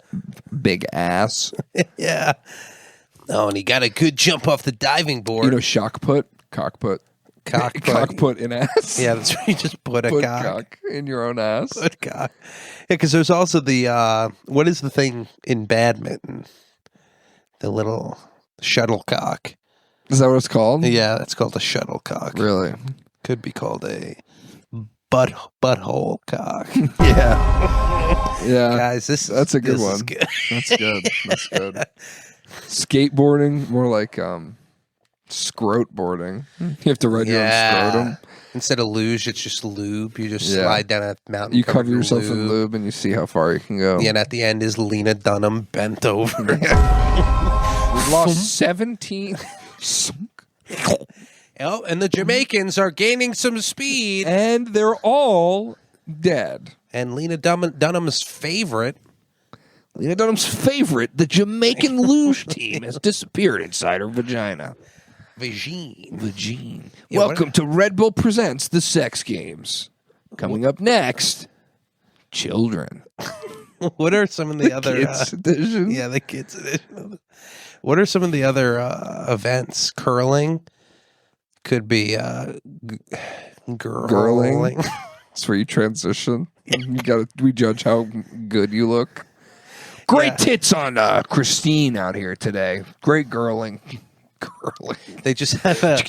big ass. Yeah. Oh, and he got a good jump off the diving board. You know, shock put, cock put. Cock put. Cock put in ass. Yeah, that's where you just put a Put cock. cock in your own ass. Put cock. Yeah, because there's also the what is the thing in badminton? The little shuttlecock. Is that what it's called? Yeah, that's called a shuttlecock. Really? Could be called a butthole cock. Yeah. Yeah. Guys, That's a good this one. is good. That's good. That's good. Skateboarding, more like scrote-boarding. You have to ride your own scrotum. Instead of luge, it's just lube. You just Yeah. slide down a mountain. You covered cover yourself in lube and you see how far you can go. Yeah, and at the end is Lena Dunham bent over. We've lost 17. Oh, and the Jamaicans are gaining some speed. And they're all dead. And Lena Dunham's favorite. Lena Dunham's favorite, the Jamaican luge team, has disappeared inside her vagina. Vagine. Yeah, Welcome to Red Bull Presents the Sex Games. Coming up next, children. What are some of the other... Kids edition. yeah, the kids edition. What are some of the other events? Curling? Could be Girling. That's where you transition. We judge how good you look. Great tits on Christine out here today. Great girling. They just have a...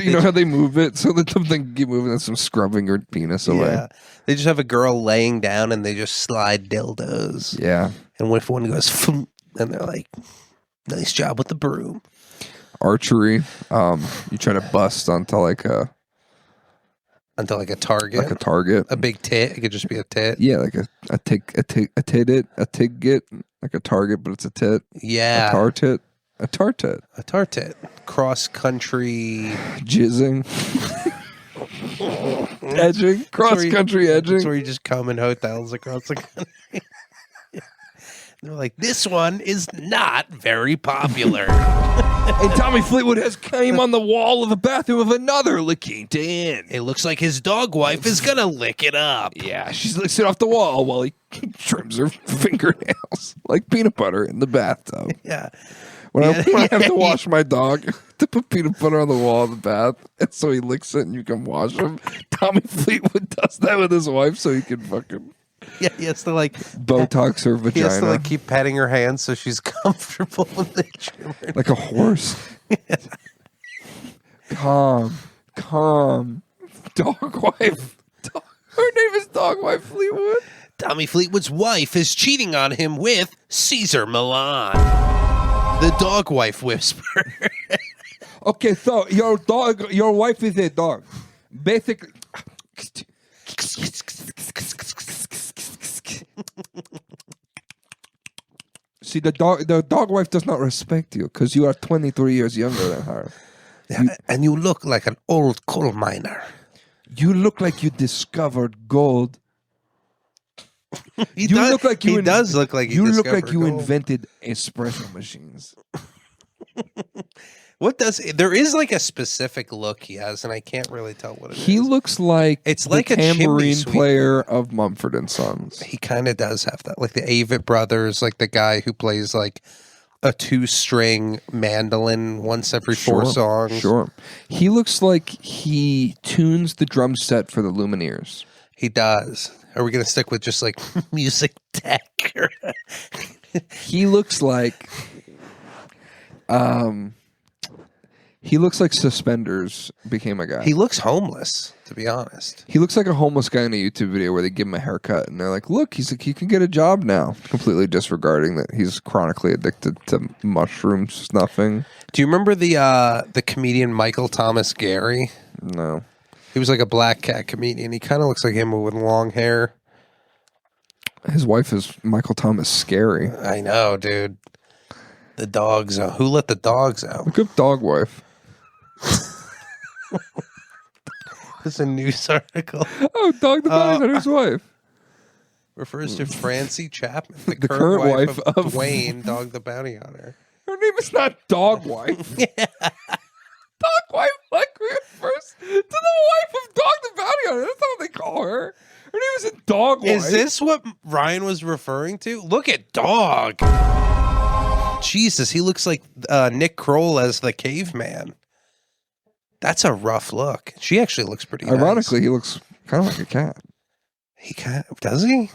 You know how they move it so that something keep moving and some scrubbing your penis away. Yeah. They just have a girl laying down and they just slide dildos. Yeah. And if one goes, And they're like, nice job with the broom. Archery. You try to bust onto like a target. Like a target. A big tit. It could just be a tit. Yeah, like a tigget, like a target, but it's a tit. Yeah. A tartit. A tartit. Cross country jizzing. Edging. Cross country edging. That's where you just come in hotels across the country. They're like, this one is not very popular. And Tommy Fleetwood has came on the wall of the bathroom of another La Quinta Inn. It looks like his dog wife is gonna lick it up. Yeah, she's licks it off the wall while he trims her fingernails like peanut butter in the bathtub. Yeah. When I have to wash my dog, to put peanut butter on the wall of the bath, and so he licks it and you can wash him. Tommy Fleetwood does that with his wife so he can fucking Yeah, he has to like Botox her vagina. He has to like keep patting her hand so she's comfortable when they trim her. Like a horse. Calm. Dog wife. Her name is Dog Wife Fleetwood. Tommy Fleetwood's wife is cheating on him with Caesar Milan, the dog wife whisperer. Okay, so your wife is a dog. Basically, see, the dog wife does not respect you because you are 23 years younger than her. And you look like an old coal miner. You look like you discovered gold. He does look like he you invented espresso machines. What does there is like a specific look he has, and I can't really tell what it is. He looks like it's the like a tambourine player of Mumford and Sons. He kind of does have that, like the Avett Brothers, like the guy who plays like a 2-string mandolin once every 4 songs. Sure. He looks like he tunes the drum set for the Lumineers. He does. Are we going to stick with just like music tech? He looks like Suspenders became a guy. He looks homeless, to be honest. He looks like a homeless guy in a YouTube video where they give him a haircut and they're like, look, he can get a job now. Completely disregarding that he's chronically addicted to mushroom snuffing. Do you remember the comedian Michael Thomas Gary? No. He was like a black cat comedian. He kind of looks like him with long hair. His wife is Michael Thomas Scary. I know, dude. The dogs out. Who let the dogs out? Look up dog wife. It's a news article. Oh, Dog the Bounty Hunter's wife. Refers to Francie Chapman, the current wife wife of Dwayne, Dog the Bounty Hunter. Her name is not Dog Wife. Dog Wife like refers to the wife of Dog the Bounty Hunter. That's not what they call her. Her name isn't Dog Wife. Is this what Ryan was referring to? Look at Dog. Jesus, he looks like Nick Kroll as the caveman. That's a rough look. She actually looks pretty Ironically, nice. He looks kind of like a cat. He kind of, does he?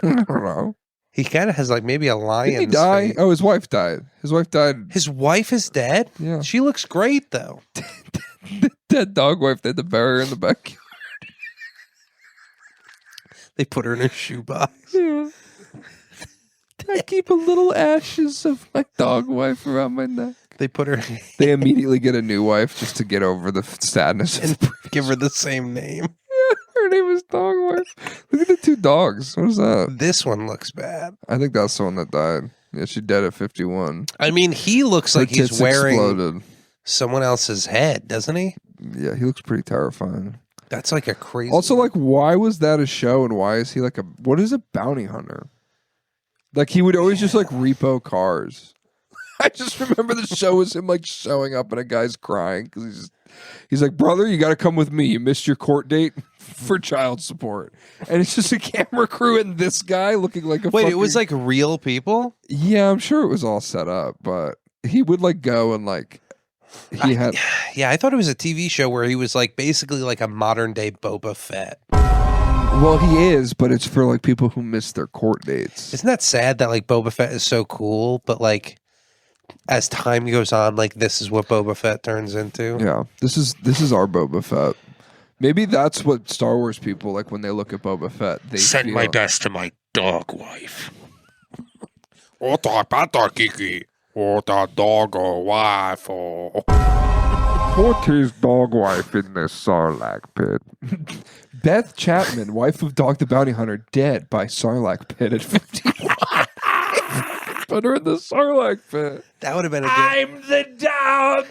I don't know. He kind of has like maybe a lion's Did he die? face. Oh, his wife died. His wife died. His wife is dead? Yeah. She looks great, though. Dead dog wife. They had to bury her in the backyard. They put her in a shoebox. Yeah. I keep a little ashes of my dog wife around my neck. They put her They immediately get a new wife just to get over the sadness. and give her the same name. Her name is Dog Wife. Look at the 2 dogs. What is that? This one looks bad. I think that's the one that died. Yeah, she died at 51. I mean, he looks Her like he's tits wearing exploded. someone else's head, doesn't he? Yeah, he looks pretty terrifying. That's like a crazy. Also, like, why was that a show and why is he like what is a bounty hunter? Like, he would always just like repo cars. I just remember the show was him like showing up and a guy's crying because he's like, brother, you got to come with me. You missed your court date for child support. And it's just a camera crew and this guy looking like a Wait, fucking... it was like real people? Yeah, I'm sure it was all set up, but he would like go and like he had... Yeah, I thought it was a TV show where he was like basically like a modern day Boba Fett. Well, he is, but it's for like people who miss their court dates. Isn't that sad that like Boba Fett is so cool, but like as time goes on, like this is what Boba Fett turns into? Yeah, this is our Boba Fett. Maybe that's what Star Wars people like when they look at Boba Fett. They Send feel, my best to my dog wife. What a Kiki? What a dog or wife? Put his dog wife in the Sarlacc pit. Beth Chapman, wife of Dog the Bounty Hunter, dead by Sarlacc pit at 51. Put her in the Sarlacc pit. That would have been a good. I'm the dog,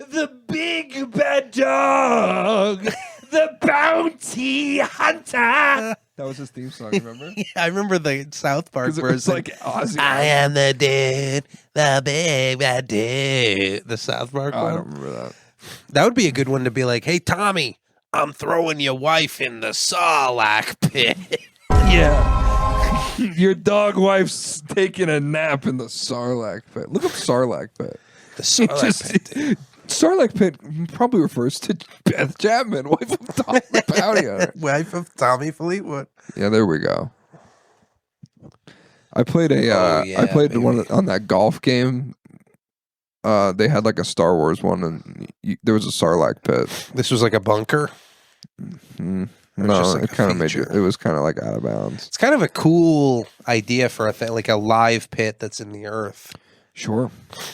the big bad dog, the bounty hunter. That was his theme song, remember? Yeah, I remember the South Park Because it was version. like Ozzy. I am the dude, the big bad dude. The South Park Oh, I one. don't remember that. That would be a good one to be like, hey, Tommy, I'm throwing your wife in the Sarlacc pit. Yeah. Your dog wife's taking a nap in the Sarlacc pit. Look up Sarlacc pit. The Sarlacc pit, dude. Sarlacc pit probably refers to Beth Chapman, wife of Dog the Bounty Hunter. Wife of Tommy Fleetwood. Yeah, there we go. I played yeah, the one on that golf game. They had like a Star Wars one, and there was a Sarlacc pit. This was like a bunker. No, just like it a kind of made feature? it was kind of like out of bounds. It's kind of a cool idea for a thing, like a live pit that's in the earth. Sure.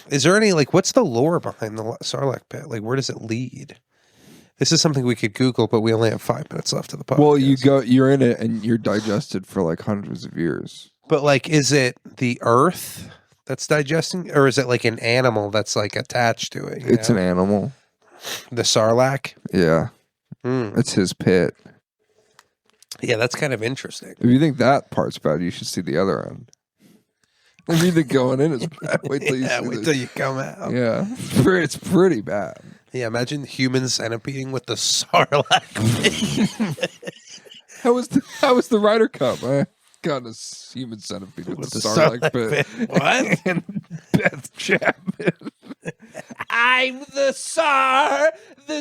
Is there any, like, what's the lore behind the Sarlacc pit? Like, where does it lead? This is something we could Google, but we only have 5 minutes left of the podcast. Well, you're in it, and you're digested for like hundreds of years. But, like, is it the earth that's digesting? Or is it like an animal that's, like, attached to it? It's an animal. The Sarlacc? Yeah, Mm. it's his pit. Yeah, that's kind of interesting. If you think that part's bad, you should see the other end. If you think going in is bad, wait till you Yeah, see wait the- till you come out. Yeah, it's pretty bad. Yeah, imagine human centipeding with the Sarlacc pit. How was the Ryder Cup? I got a human centipede with the Sarlacc pit. What? And Beth Chapman. I'm the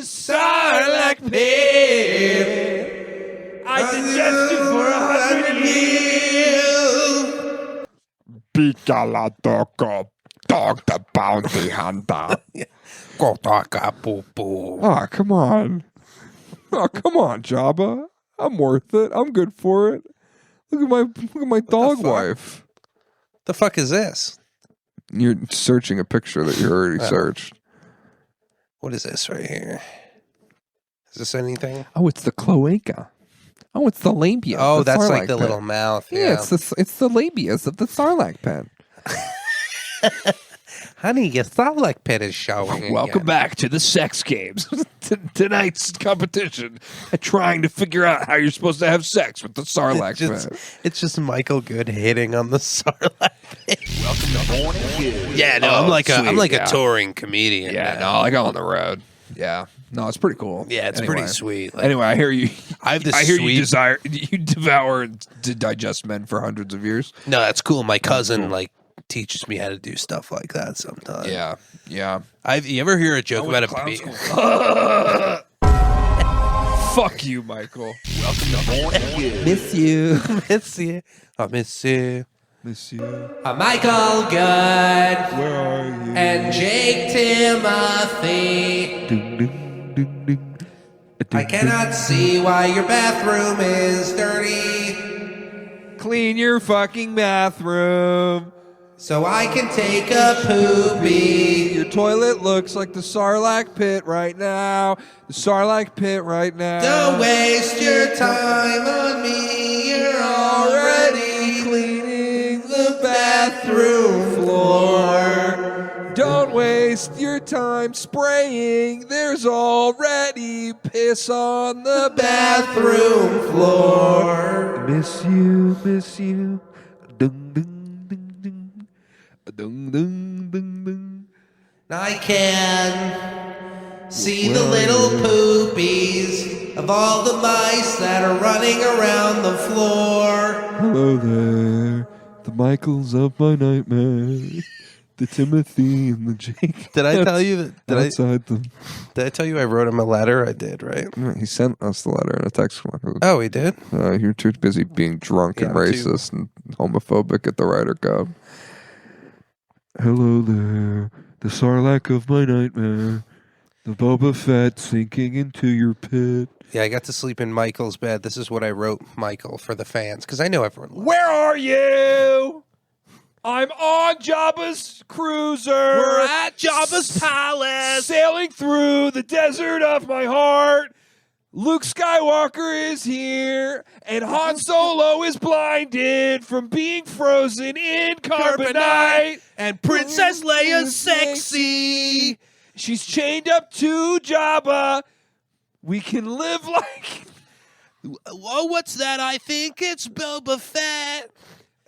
Sarlacc pit. I digest you for 100 years. Picaladoco, Dog the Bounty Hunter. Oh, come on. Oh, come on, Jabba. I'm worth it. I'm good for it. Look at my dog fuck? wife. The fuck is this? You're searching a picture that you already searched. What is this right here? Is this anything? Oh, it's the cloaca. Oh, it's the labia. Oh, the that's like Sarlacc the pit. little mouth. Yeah, Yeah. it's the labias of the Sarlacc pit. Honey, your Sarlacc pit is showing. Welcome back to the sex games. Tonight's competition at trying to figure out how you're supposed to have sex with the Sarlacc pit. It's just Michael Good hitting on the Sarlacc pit. Welcome to Morning Kid. Yeah, no, I'm like sweet, a touring comedian. Yeah, now. no, like on the road. Yeah, no, it's pretty cool. Yeah, it's Anyway. pretty sweet. Like, Anyway, I hear you. I have this I hear sweet. you devour and digest men for hundreds of years. No, that's cool. My cousin like teaches me how to do stuff like that sometimes. Yeah, yeah. You ever hear a joke about a bee? Fuck you, Michael. Welcome to Morning Kid. Miss you. Miss you. I miss you. Miss you. Michael Good Where are you? and Jake Timothy. Ding, ding, ding, ding. I cannot see why your bathroom is dirty, Clean your fucking bathroom. so I can take a poopy. Your toilet looks like the Sarlacc pit right now. The Sarlacc pit right now. Don't waste your time on me. You're already cleaning the bathroom floor. Don't waste your time spraying. There's already piss on the Bathroom floor. Miss you, miss you. Dung, dung, dung, dung. Dung, dung, dung, dung. I can see the little poopies of all the mice that are running around the floor. Hello there. The Michaels of my nightmare. The Timothy and the Jake. Did I tell you that? outside them? Did I tell you I wrote him a letter? I did, right? Yeah, he sent us the letter in a text. Oh, he did? You're too busy being drunk and Yeah, I'm too- racist and homophobic at the Ryder Cup. Hello there, the Sarlacc of my nightmare, the Boba Fett sinking into your pit. Yeah, I got to sleep in Michael's bed. This is what I wrote Michael for the fans, because I know everyone. Where are you? I'm on Jabba's cruiser. We're at Jabba's palace. Sailing through the desert of my heart. Luke Skywalker is here, and Han Solo is blinded from being frozen in carbonite. And Princess Leia's sexy. She's chained up to Jabba. We can live like... Oh, what's that? I think it's Boba Fett.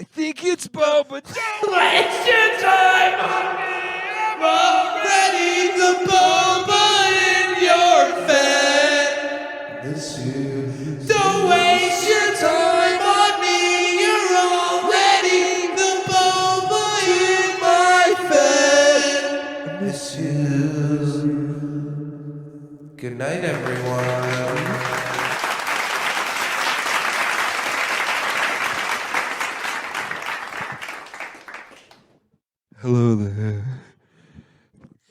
I think it's Boba. Don't waste your time on me. I'm already the Boba in your fat. Don't waste your time on me. You're already the Boba in my fat. I miss you. Good night, everyone. Hello there.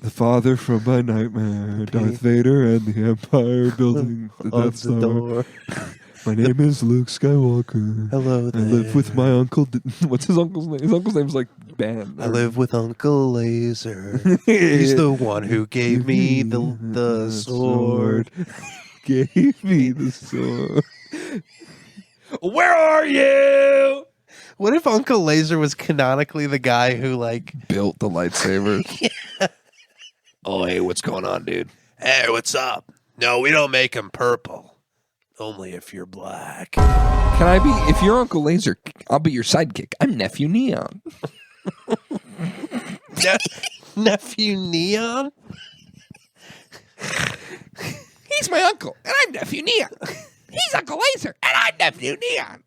The father from my nightmare, Darth Vader and the Empire building the Death Star. My name is Luke Skywalker. Hello I there. live with my uncle. What's his uncle's name? His uncle's name's like Ben. I live with Uncle Laser. He's the one who gave me the sword. Gave me the sword. Where are you? What if Uncle Laser was canonically the guy who, like... Built the lightsaber. Oh, hey, what's going on, dude? Hey, what's up? No, we don't make him purple. Only if you're black. Can I be? If you're Uncle Laser, I'll be your sidekick. I'm Nephew Neon. Nephew Neon? He's my uncle, and I'm Nephew Neon. He's Uncle Laser, and I'm Nephew Neon.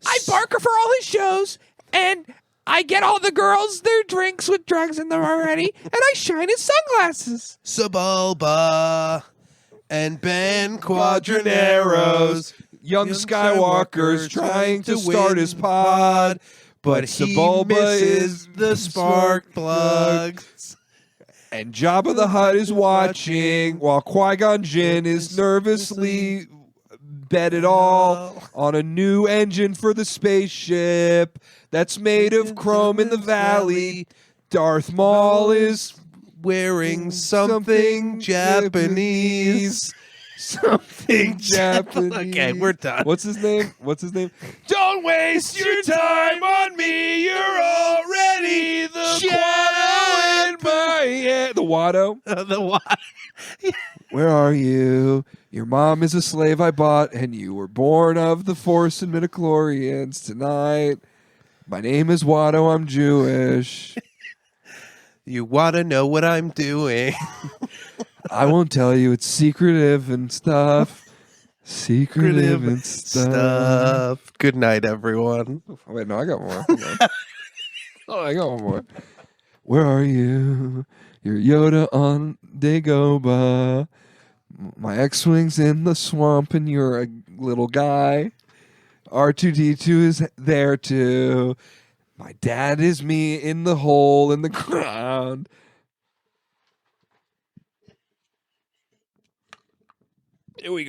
I barker for all his shows, and I get all the girls their drinks with drugs in them already, and I shine his sunglasses. Sebulba and Ben Quadraneros. Young Skywalker's trying to start his pod, but Sebulba is the spark plugs. And Jabba the Hutt is watching while Qui-Gon Jinn is nervously bet it all on a new engine for the spaceship that's made of chrome in the valley. Darth Maul is Wearing something Japanese. something Japanese. Okay, we're done. What's his name? What's his name? Don't waste your time on me. You're already the Watto in my head. The Watto. The what? Where are you? Your mom is a slave I bought, and you were born of the Force and midichlorians tonight. My name is Watto. I'm Jewish. You want to know what I'm doing? I won't tell you. It's secretive and stuff. Secretive and stuff. Good night, everyone. Oh, wait, no, I got more. Oh, I got one more. Where are you? You're Yoda on Dagobah. My X-Wing's in the swamp, and you're a little guy. R2-D2 is there, too. My dad is me in the hole in the ground. Here we go.